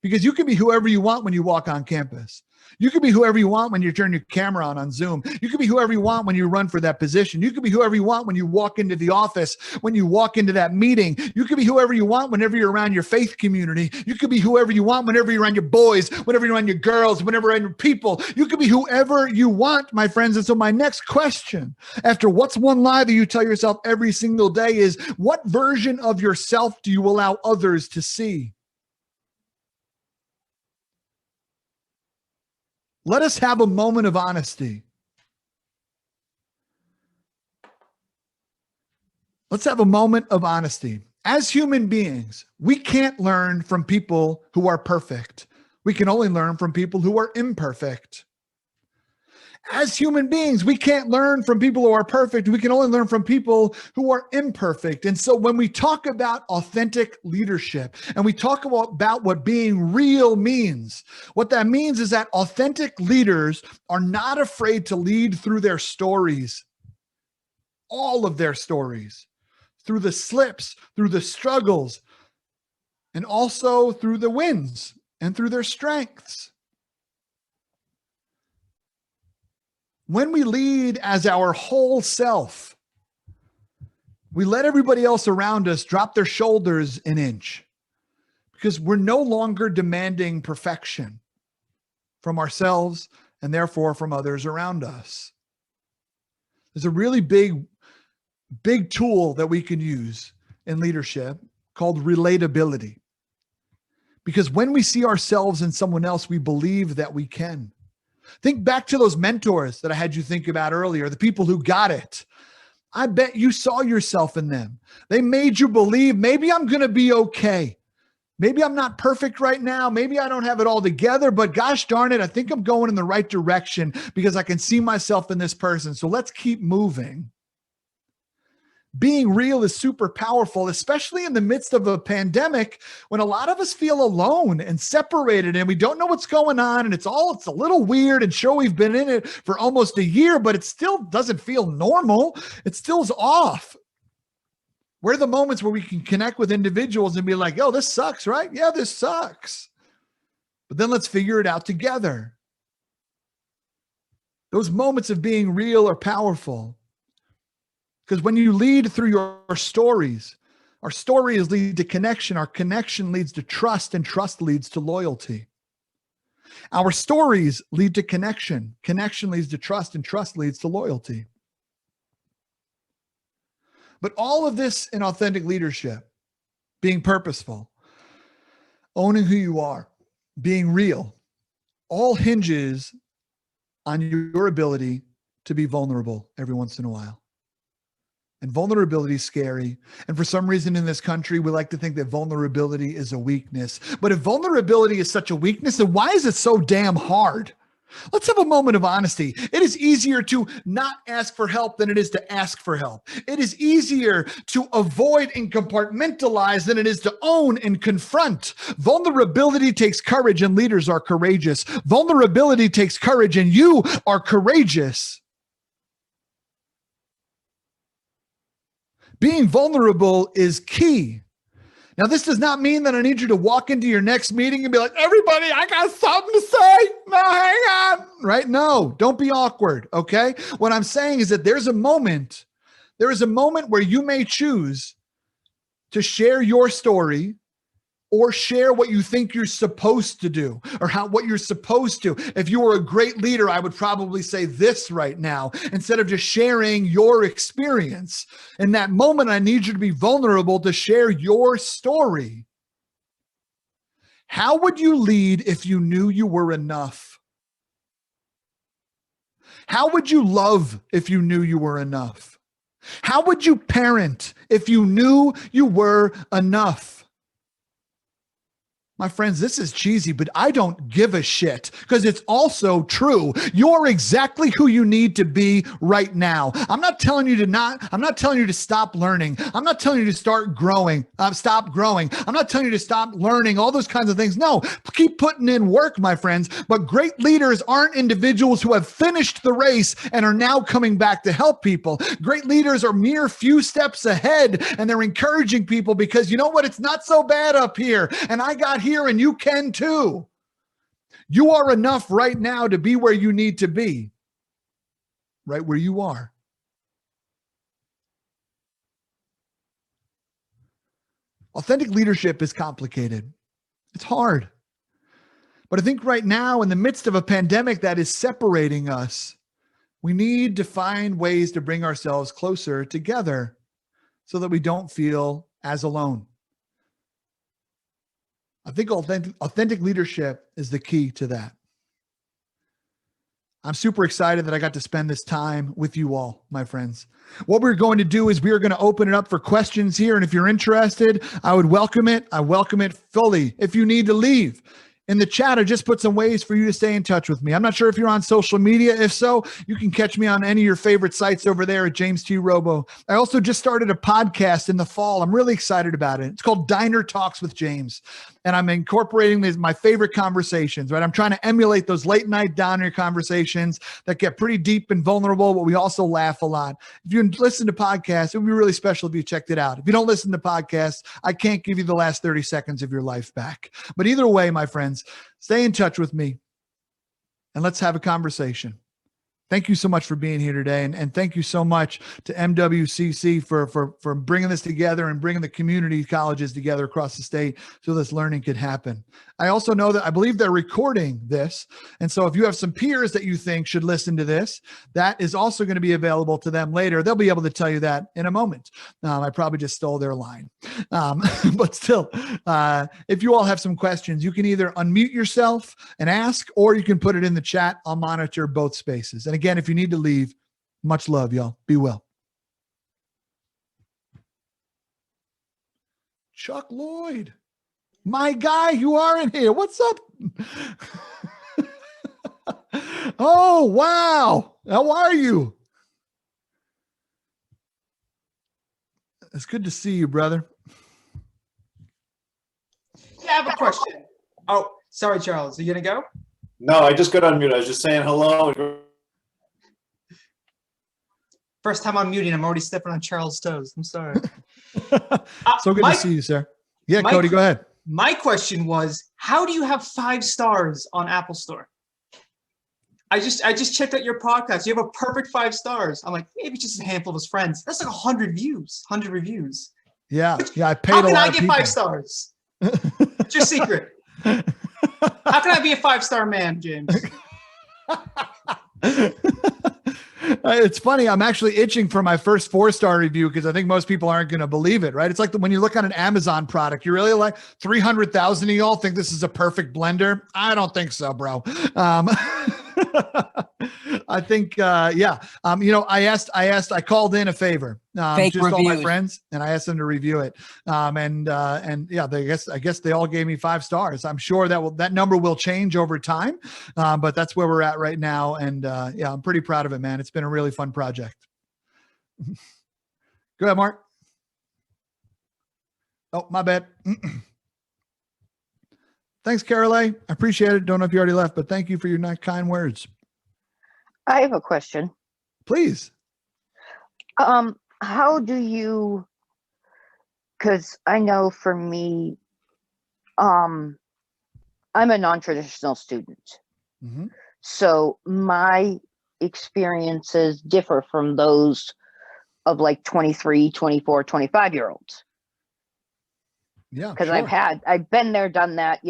Speaker 2: because you can be whoever you want when you walk on campus. You can be whoever you want when you turn your camera on Zoom. You can be whoever you want when you run for that position. You can be whoever you want when you walk into the office, when you walk into that meeting. You can be whoever you want whenever you're around your faith community. You can be whoever you want whenever you're around your boys, whenever you're around your girls, whenever you're around your people. You can be whoever you want, my friends. And so my next question, after what's one lie that you tell yourself every single day, is what version of yourself do you allow others to see? Let us have a moment of honesty. Let's have a moment of honesty. As human beings, we can't learn from people who are perfect. We can only learn from people who are imperfect. As human beings, we can't learn from people who are perfect. We can only learn from people who are imperfect. And so when we talk about authentic leadership and we talk about what being real means, what that means is that authentic leaders are not afraid to lead through their stories, all of their stories, through the slips, through the struggles, and also through the wins and through their strengths. When we lead as our whole self, we let everybody else around us drop their shoulders an inch because we're no longer demanding perfection from ourselves and therefore from others around us. There's a really big tool that we can use in leadership called relatability. Because when we see ourselves in someone else, we believe that we can. Think back to those mentors that I had you think about earlier, the people who got it. I bet you saw yourself in them. They made you believe maybe I'm going to be okay. Maybe I'm not perfect right now. Maybe I don't have it all together, but gosh darn it, I think I'm going in the right direction because I can see myself in this person. So let's keep moving. Being real is super powerful, especially in the midst of a pandemic when a lot of us feel alone and separated and we don't know what's going on. And it's a little weird. And sure, we've been in it for almost a year, but it still doesn't feel normal. It still's off. Where are the moments where we can connect with individuals and be like, oh, this sucks, right? Yeah, this sucks. But then let's figure it out together. Those moments of being real are powerful. Because when you lead through your stories, our stories lead to connection. Our connection leads to trust, and trust leads to loyalty. Our stories lead to connection. Connection leads to trust, and trust leads to loyalty. But all of this in authentic leadership, being purposeful, owning who you are, being real, all hinges on your ability to be vulnerable every once in a while. And vulnerability is scary. And for some reason in this country, we like to think that vulnerability is a weakness. But if vulnerability is such a weakness, then why is it so damn hard? Let's have a moment of honesty. It is easier to not ask for help than it is to ask for help. It is easier to avoid and compartmentalize than it is to own and confront. Vulnerability takes courage, and leaders are courageous. Vulnerability takes courage, and you are courageous. Being vulnerable is key. Now, this does not mean that I need you to walk into your next meeting and be like, everybody, I got something to say. No, hang on. Right? No, don't be awkward. Okay. What I'm saying is that there is a moment where you may choose to share your story or share what you think you're supposed to do or what you're supposed to. If you were a great leader, I would probably say this right now, instead of just sharing your experience. In that moment, I need you to be vulnerable to share your story. How would you lead if you knew you were enough? How would you love if you knew you were enough? How would you parent if you knew you were enough? My friends, this is cheesy, but I don't give a shit because it's also true. You're exactly who you need to be right now. I'm not telling you to stop learning. I'm not telling you to stop growing. I'm not telling you to stop learning, all those kinds of things. No, keep putting in work, my friends. But great leaders aren't individuals who have finished the race and are now coming back to help people. Great leaders are mere few steps ahead, and they're encouraging people because you know what? It's not so bad up here. And I got here and you can too. You are enough right now to be where you need to be, right where you are. Authentic leadership is complicated. It's hard. But I think right now, in the midst of a pandemic that is separating us, we need to find ways to bring ourselves closer together so that we don't feel as alone. I think authentic leadership is the key to that. I'm super excited that I got to spend this time with you all, my friends. What we're going to do is we are going to open it up for questions here. And if you're interested, I would welcome it. I welcome it fully. If you need to leave, in the chat, I just put some ways for you to stay in touch with me. I'm not sure if you're on social media. If so, you can catch me on any of your favorite sites over there at James T. Robo. I also just started a podcast in the fall. I'm really excited about it. It's called Diner Talks with James. And I'm incorporating my favorite conversations, right? I'm trying to emulate those late night diner conversations that get pretty deep and vulnerable, but we also laugh a lot. If you listen to podcasts, it would be really special if you checked it out. If you don't listen to podcasts, I can't give you the last 30 seconds of your life back. But either way, my friends, stay in touch with me and let's have a conversation. Thank you so much for being here today. And thank you so much to MWCC for bringing this together and bringing the community colleges together across the state so this learning could happen. I also know that I believe they're recording this. And so if you have some peers that you think should listen to this, that is also going to be available to them later. They'll be able to tell you that in a moment. I probably just stole their line. But still, if you all have some questions, you can either unmute yourself and ask, or you can put it in the chat. I'll monitor both spaces. And again, if you need to leave, much love, y'all. Be well. Chuck Lloyd, my guy, you are in here. What's up? Oh, wow. How are you? It's good to see you, brother.
Speaker 3: Yeah, I have a question. Oh, sorry, Charles. Are you going to go?
Speaker 4: No, I just got unmuted. I was just saying hello.
Speaker 3: First time I'm muting. I'm already stepping on Charles' toes. I'm sorry.
Speaker 2: So good to see you, sir. Yeah, Cody, go ahead.
Speaker 3: My question was, how do you have 5 stars on Apple Store? I just checked out your podcast. You have a perfect 5 stars. I'm like, maybe just a handful of his friends. That's like 100 views, 100 reviews.
Speaker 2: Yeah, I paid
Speaker 3: How
Speaker 2: a
Speaker 3: can
Speaker 2: lot
Speaker 3: I
Speaker 2: of
Speaker 3: get
Speaker 2: people.
Speaker 3: 5 stars? It's your secret. How can I be a 5-star man, James?
Speaker 2: It's funny. I'm actually itching for my first 4-star review because I think most people aren't going to believe it, right? It's like when you look at an Amazon product, you really like 300,000 of y'all think this is a perfect blender. I don't think so, bro. I think, yeah. I called in a favor,
Speaker 5: Fake
Speaker 2: just all my
Speaker 5: reviews.
Speaker 2: friends, and I asked them to review it. And yeah, I guess they all gave me 5 stars. I'm sure that number will change over time. But that's where we're at right now. And yeah, I'm pretty proud of it, man. It's been a really fun project. Go ahead, Mark. Oh, my bad. Thanks, Carolee. I appreciate it. Don't know if you already left, but thank you for your kind words.
Speaker 6: I have a question.
Speaker 2: Please.
Speaker 6: How do you, because I know for me, I'm a non-traditional student.
Speaker 2: Mm-hmm.
Speaker 6: So my experiences differ from those of like 23, 24, 25-year-olds.
Speaker 2: Yeah.
Speaker 6: Because
Speaker 2: sure.
Speaker 6: I've been there, done that,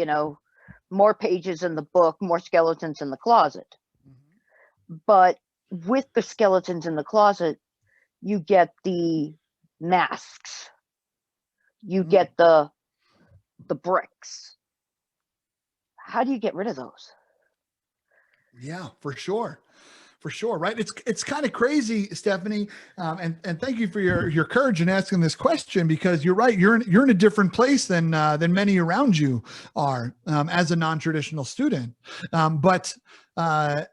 Speaker 6: more pages in the book, more skeletons in the closet.
Speaker 2: Mm-hmm.
Speaker 6: But with the skeletons in the closet, you get the masks. You get the bricks. How do you get rid of those?
Speaker 2: Yeah, for sure. For sure, right? It's kind of crazy, Stephanie, and thank you for your courage in asking this question, because you're right. You're in a different place than many around you are as a non-traditional student. But I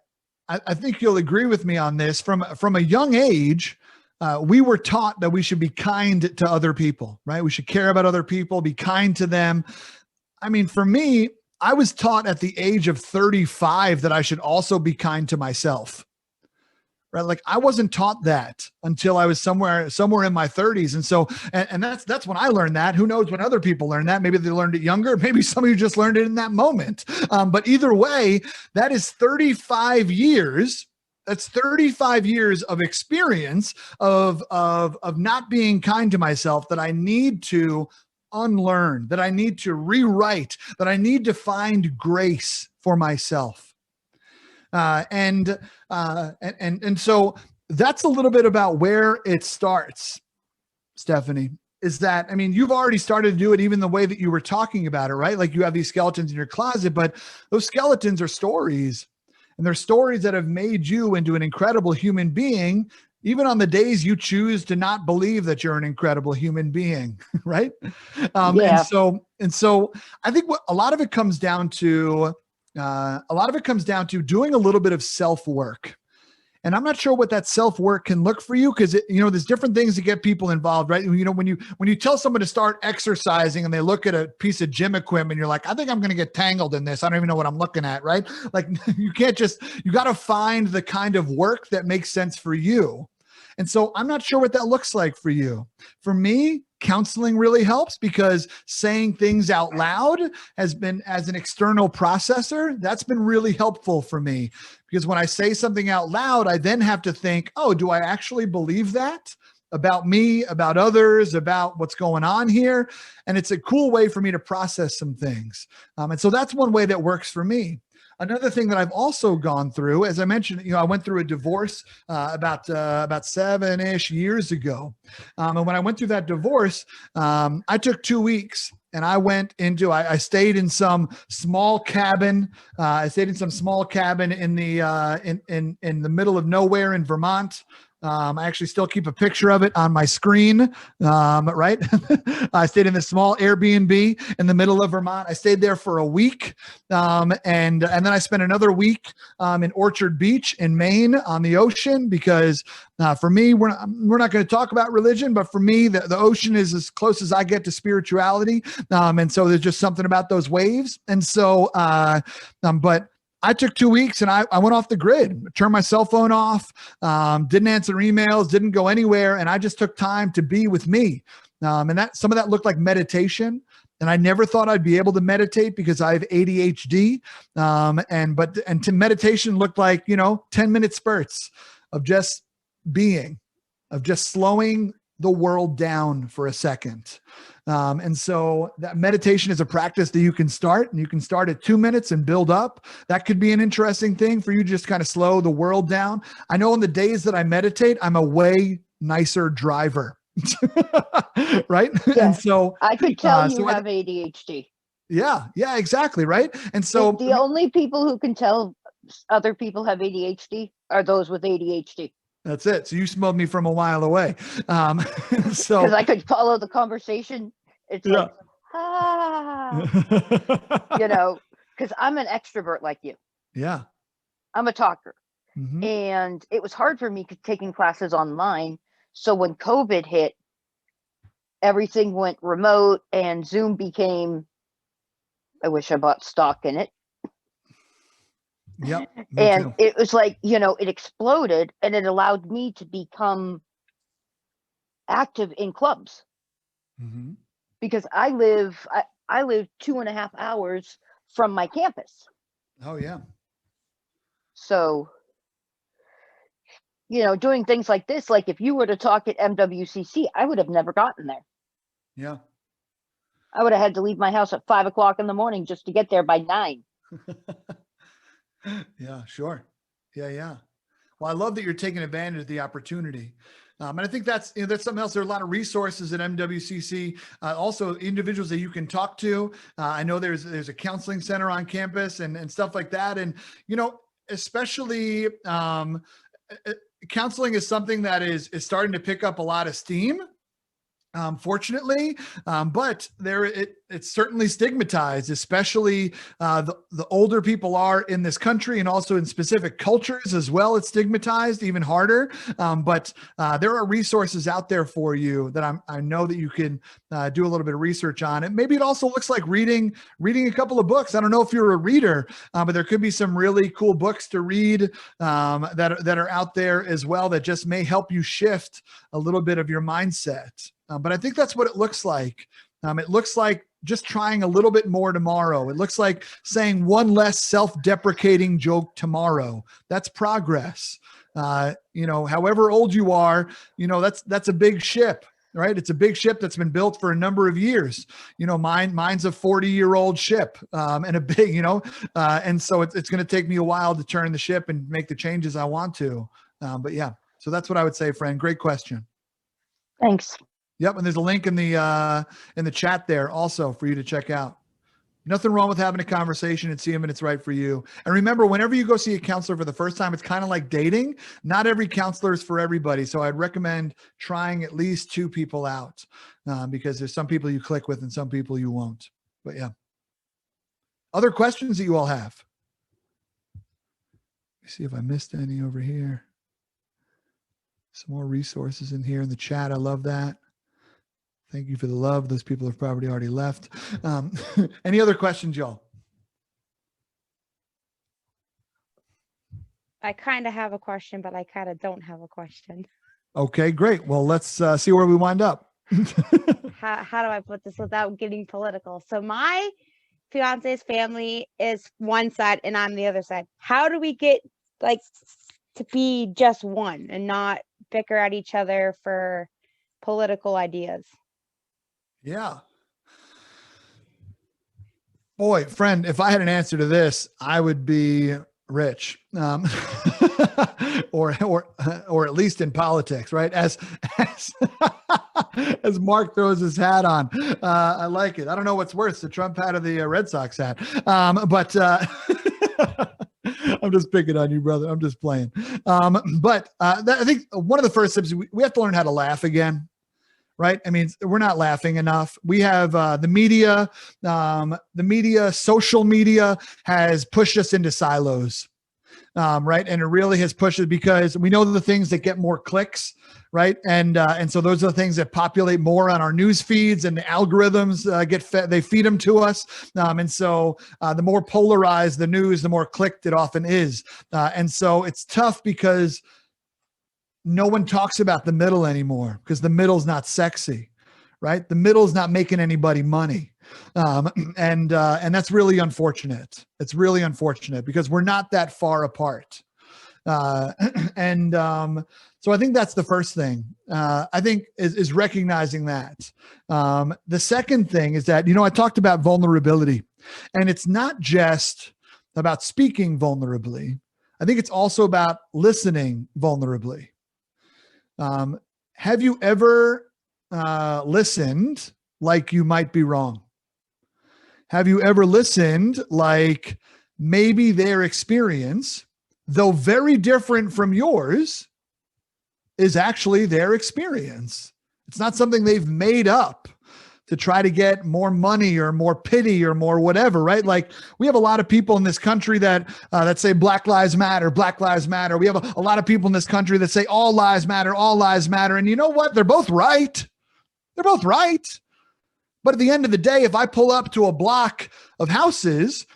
Speaker 2: think you'll agree with me on this. From a young age, we were taught that we should be kind to other people, right? We should care about other people, be kind to them. I mean, for me, I was taught at the age of 35 that I should also be kind to myself. Right. Like I wasn't taught that until I was somewhere in my 30s. And so, and that's when I learned that. Who knows when other people learn that? Maybe they learned it younger. Maybe some of you just learned it in that moment. But either way, that is 35 years. That's 35 years of experience of not being kind to myself that I need to unlearn, that I need to rewrite, that I need to find grace for myself. And so that's a little bit about where it starts, Stephanie, is that, I mean, you've already started to do it even the way that you were talking about it, right? Like you have these skeletons in your closet, but those skeletons are stories, and they're stories that have made you into an incredible human being, even on the days you choose to not believe that you're an incredible human being, right?
Speaker 6: Yeah.
Speaker 2: And so I think what a lot of it comes down to, doing a little bit of self-work. And I'm not sure what that self-work can look for you, because there's different things to get people involved, right? When you tell someone to start exercising and they look at a piece of gym equipment, you're like, I think I'm going to get tangled in this. I don't even know what I'm looking at, right? Like you got to find the kind of work that makes sense for you. And so I'm not sure what that looks like for you. For me, counseling really helps, because saying things out loud has been, as an external processor, that's been really helpful for me, because when I say something out loud, I then have to think, oh, do I actually believe that about me, about others, about what's going on here? And it's a cool way for me to process some things. And so that's one way that works for me. Another thing that I've also gone through, as I mentioned, I went through a divorce about 7-ish years ago. And when I went through that divorce, I took 2 weeks, and I stayed in some small cabin. I stayed in some small cabin in the middle of nowhere in Vermont. I actually still keep a picture of it on my screen, right? I stayed in this small Airbnb in the middle of Vermont. I stayed there for a week. And then I spent another week in Orchard Beach in Maine on the ocean, because for me, we're not going to talk about religion, but for me, the ocean is as close as I get to spirituality. And so there's just something about those waves. And so, but I took 2 weeks and I went off the grid, turned my cell phone off, didn't answer emails, didn't go anywhere. And I just took time to be with me. And some of that looked like meditation. And I never thought I'd be able to meditate because I have ADHD. And to meditation looked like, 10-minute spurts of just being, of just slowing the world down for a second. And so that meditation is a practice that you can start, and you can start at 2 minutes and build up. That could be an interesting thing for you to just kind of slow the world down. I know on the days that I meditate, I'm a way nicer driver. Right.
Speaker 6: Yeah.
Speaker 2: And so
Speaker 6: I could tell you
Speaker 2: so
Speaker 6: have ADHD.
Speaker 2: yeah, exactly. Right. And so
Speaker 6: The only people who can tell other people have ADHD are those with ADHD.
Speaker 2: that's it. So you smelled me from a while away. So
Speaker 6: Because I could follow the conversation. It's
Speaker 2: yeah.
Speaker 6: like, you know, because I'm an extrovert like you.
Speaker 2: Yeah.
Speaker 6: I'm a talker.
Speaker 2: Mhm.
Speaker 6: And it was hard for me taking classes online. So when COVID hit, everything went remote and Zoom became, I wish I bought stock in it.
Speaker 2: Yep. Me
Speaker 6: And
Speaker 2: too.
Speaker 6: it was like, you know, it exploded and it allowed me to become active in clubs
Speaker 2: Mhm.
Speaker 6: because I live 2.5 hours from my campus.
Speaker 2: Oh yeah.
Speaker 6: So, you know, doing things like this, like if you were to talk at MWCC, I would have never gotten there.
Speaker 2: Yeah.
Speaker 6: I would have had to leave my house at 5 o'clock in the morning just to get there by 9.
Speaker 2: Yeah, sure. Yeah. Well, I love that you're taking advantage of the opportunity. And I think that's something else. There are a lot of resources at MWCC, also individuals that you can talk to. I know there's a counseling center on campus and stuff like that. And, you know, especially counseling is something that is starting to pick up a lot of steam. Fortunately, but it's certainly stigmatized, especially the older people are in this country and also in specific cultures as well. It's stigmatized even harder. But there are resources out there for you that I know that you can do a little bit of research on. And maybe it also looks like reading a couple of books. I don't know if you're a reader, but there could be some really cool books to read that are out there as well that just may help you shift a little bit of your mindset. But I think that's what it looks like. It looks like just trying a little bit more tomorrow. It looks like saying one less self-deprecating joke tomorrow. That's progress. You know, however old you are, you know, that's a big ship, right? It's a big ship that's been built for a number of years. You know, mine's a 40-year-old ship and a big, you know, and so it's going to take me a while to turn the ship and make the changes I want to. But yeah, so that's what I would say, friend. Great question.
Speaker 6: Thanks.
Speaker 2: Yep, and there's a link in the chat there also for you to check out. Nothing wrong with having a conversation and seeing if it's right for you. And remember, whenever you go see a counselor for the first time, it's kind of like dating. Not every counselor is for everybody. So I'd recommend trying at least 2 people out because there's some people you click with and some people you won't. But yeah. Other questions that you all have? Let me see if I missed any over here. Some more resources in here in the chat. I love that. Thank you for the love. Those people have probably already left. Any other questions, y'all?
Speaker 1: I kind of have a question, but I kind of don't have a question.
Speaker 2: Okay, great. Well, let's see where we wind up.
Speaker 1: How do I put this without getting political? So my fiance's family is one side and I'm the other side. How do we get like to be just one and not bicker at each other for political ideas?
Speaker 2: Yeah. Boy, friend, if I had an answer to this, I would be rich, or at least in politics, right? As as Mark throws his hat on, I like it. I don't know what's worse, the Trump hat or the Red Sox hat, but I'm just picking on you, brother. I'm just playing. But I think one of the first steps we have to learn how to laugh again. Right. I mean, we're not laughing enough. We have the media, social media has pushed us into silos. Right. And it really has pushed it because we know the things that get more clicks. Right. And so those are the things that populate more on our news feeds, and the algorithms get fed, they feed them to us. And so the more polarized the news, the more clicked it often is. And so it's tough because no one talks about the middle anymore because the middle's not sexy, right? The middle's not making anybody money. And that's really unfortunate. It's really unfortunate because we're not that far apart. And so I think that's the first thing. I think is recognizing that. The second thing is that, I talked about vulnerability, and it's not just about speaking vulnerably. I think it's also about listening vulnerably. Have you ever listened like you might be wrong? Have you ever listened like maybe their experience, though very different from yours, is actually their experience? It's not something they've made up to try to get more money or more pity or more whatever, right? Like, we have a lot of people in this country that say Black Lives Matter, Black Lives Matter. We have a lot of people in this country that say all lives matter, all lives matter. And you know what? They're both right. They're both right. But at the end of the day, if I pull up to a block of houses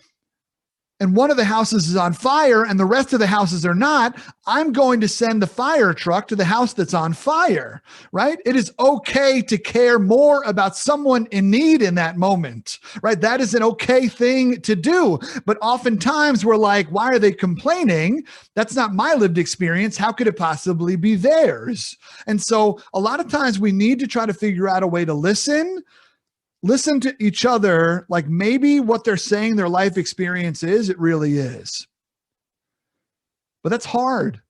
Speaker 2: and one of the houses is on fire and the rest of the houses are not, I'm going to send the fire truck to the house that's on fire, right? It is okay to care more about someone in need in that moment, right? That is an okay thing to do. But oftentimes we're like, why are they complaining? That's not my lived experience. How could it possibly be theirs? And so a lot of times we need to try to figure out a way to listen to each other, like maybe what they're saying their life experience is, it really is. But that's hard.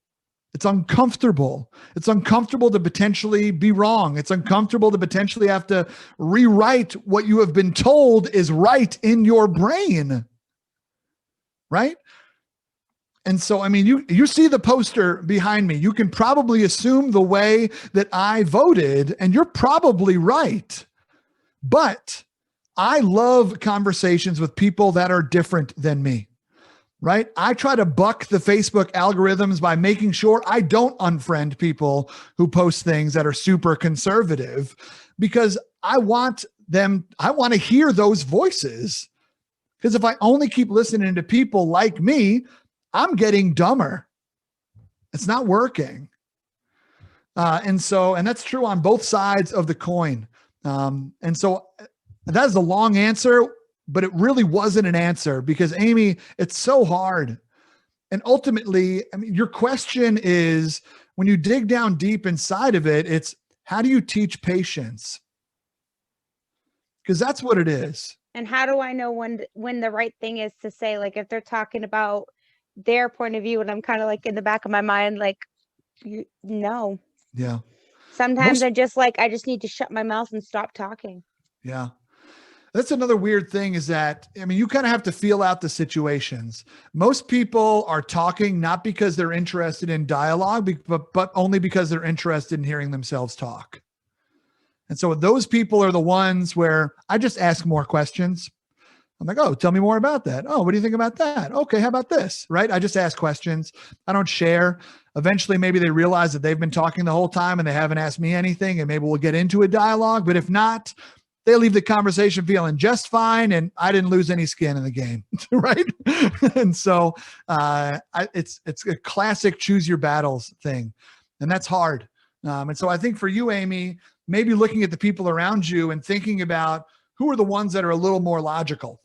Speaker 2: It's uncomfortable. It's uncomfortable to potentially be wrong. It's uncomfortable to potentially have to rewrite what you have been told is right in your brain, right? And so, I mean, you see the poster behind me. You can probably assume the way that I voted, and you're probably right. But I love conversations with people that are different than me, right? I try to buck the Facebook algorithms by making sure I don't unfriend people who post things that are super conservative, because I want to hear those voices. Because if I only keep listening to people like me, I'm getting dumber. It's not working. And that's true on both sides of the coin. And so that is a long answer, but it really wasn't an answer, because Amy, it's so hard. And ultimately, I mean, your question is, when you dig down deep inside of it, it's how do you teach patience? Because that's what it is.
Speaker 1: And how do I know when the right thing is to say, like, if they're talking about their point of view, and I'm kind of like in the back of my mind, like, no.
Speaker 2: Yeah.
Speaker 1: Sometimes I just need to shut my mouth and stop talking.
Speaker 2: Yeah. That's another weird thing, is that, I mean, you kind of have to feel out the situations. Most people are talking not because they're interested in dialogue, but only because they're interested in hearing themselves talk. And so those people are the ones where I just ask more questions. I'm like, oh, tell me more about that. Oh, what do you think about that? Okay, how about this? Right? I just ask questions. I don't share. Eventually, maybe they realize that they've been talking the whole time and they haven't asked me anything, and maybe we'll get into a dialogue. But if not, they leave the conversation feeling just fine, and I didn't lose any skin in the game, right? And so it's a classic choose your battles thing, and that's hard. And so I think for you, Amy, maybe looking at the people around you and thinking about who are the ones that are a little more logical,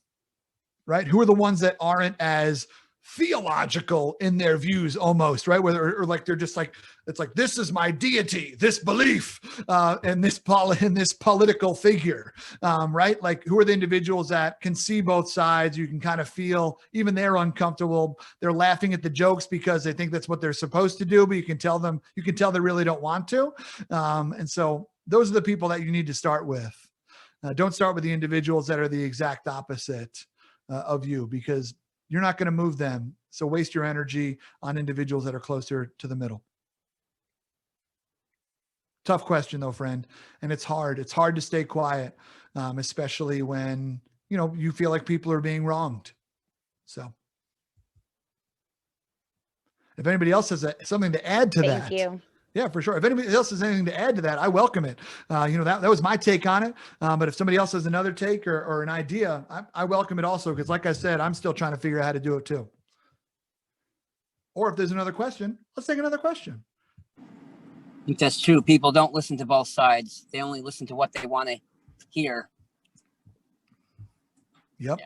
Speaker 2: right? Who are the ones that aren't as theological in their views almost, right? Or like they're just like, it's like, this is my deity, this belief, and this political figure, right? Like, who are the individuals that can see both sides? You can kind of feel even they're uncomfortable. They're laughing at the jokes because they think that's what they're supposed to do, but you can tell they really don't want to. And so those are the people that you need to start with. Don't start with the individuals that are the exact opposite of you, because you're not going to move them. So waste your energy on individuals that are closer to the middle. Tough question though, friend. And it's hard. It's hard to stay quiet, especially when, you feel like people are being wronged. So if anybody else has something to add to that.
Speaker 1: Thank you.
Speaker 2: Yeah, for sure. If anybody else has anything to add to that, I welcome it. That was my take on it. But if somebody else has another take or an idea, I welcome it also, because like I said, I'm still trying to figure out how to do it too. Or if there's another question, let's take another question.
Speaker 5: I think that's true. People don't listen to both sides. They only listen to what they want to hear.
Speaker 2: Yep.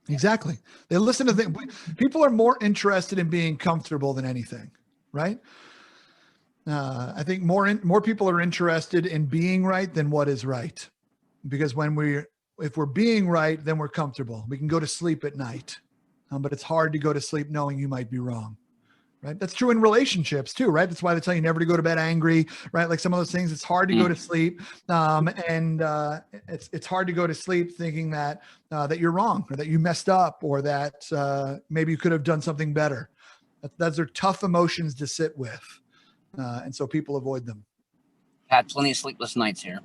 Speaker 2: Exactly. They listen to things. People are more interested in being comfortable than anything, right? I think more people are interested in being right than what is right, because if we're being right, then we're comfortable. We can go to sleep at night, but it's hard to go to sleep knowing you might be wrong. Right. That's true in relationships too, right? That's why they tell you never to go to bed angry, right? Like some of those things, it's hard to go to sleep. It's hard to go to sleep thinking that you're wrong, or that you messed up, or that maybe you could have done something better. Those are tough emotions to sit with. And so people avoid them.
Speaker 5: Had plenty of sleepless nights here.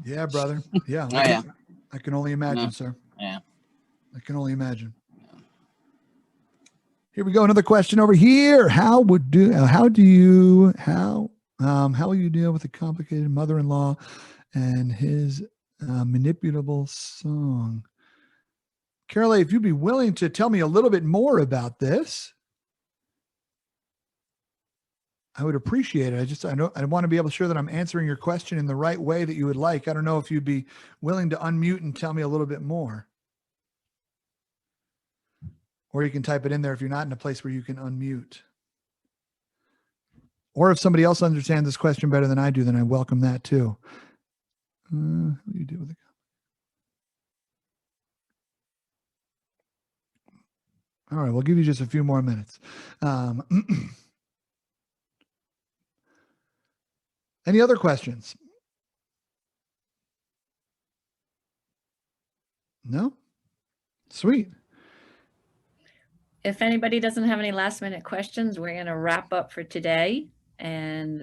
Speaker 2: Yeah, brother. Yeah.
Speaker 5: Oh, yeah.
Speaker 2: I can only imagine, sir.
Speaker 5: Yeah.
Speaker 2: I can only imagine. Here we go. Another question over here. How will you deal with a complicated mother-in-law and his manipulable song? Carolee, if you'd be willing to tell me a little bit more about this, I would appreciate it. I want to be able to sure that I'm answering your question in the right way that you would like. I don't know if you'd be willing to unmute and tell me a little bit more. Or you can type it in there if you're not in a place where you can unmute. Or if somebody else understands this question better than I do, then I welcome that too. How do you deal with it? All right, we'll give you just a few more minutes. Any other questions? No? Sweet.
Speaker 7: If anybody doesn't have any last minute questions, we're going to wrap up for today. And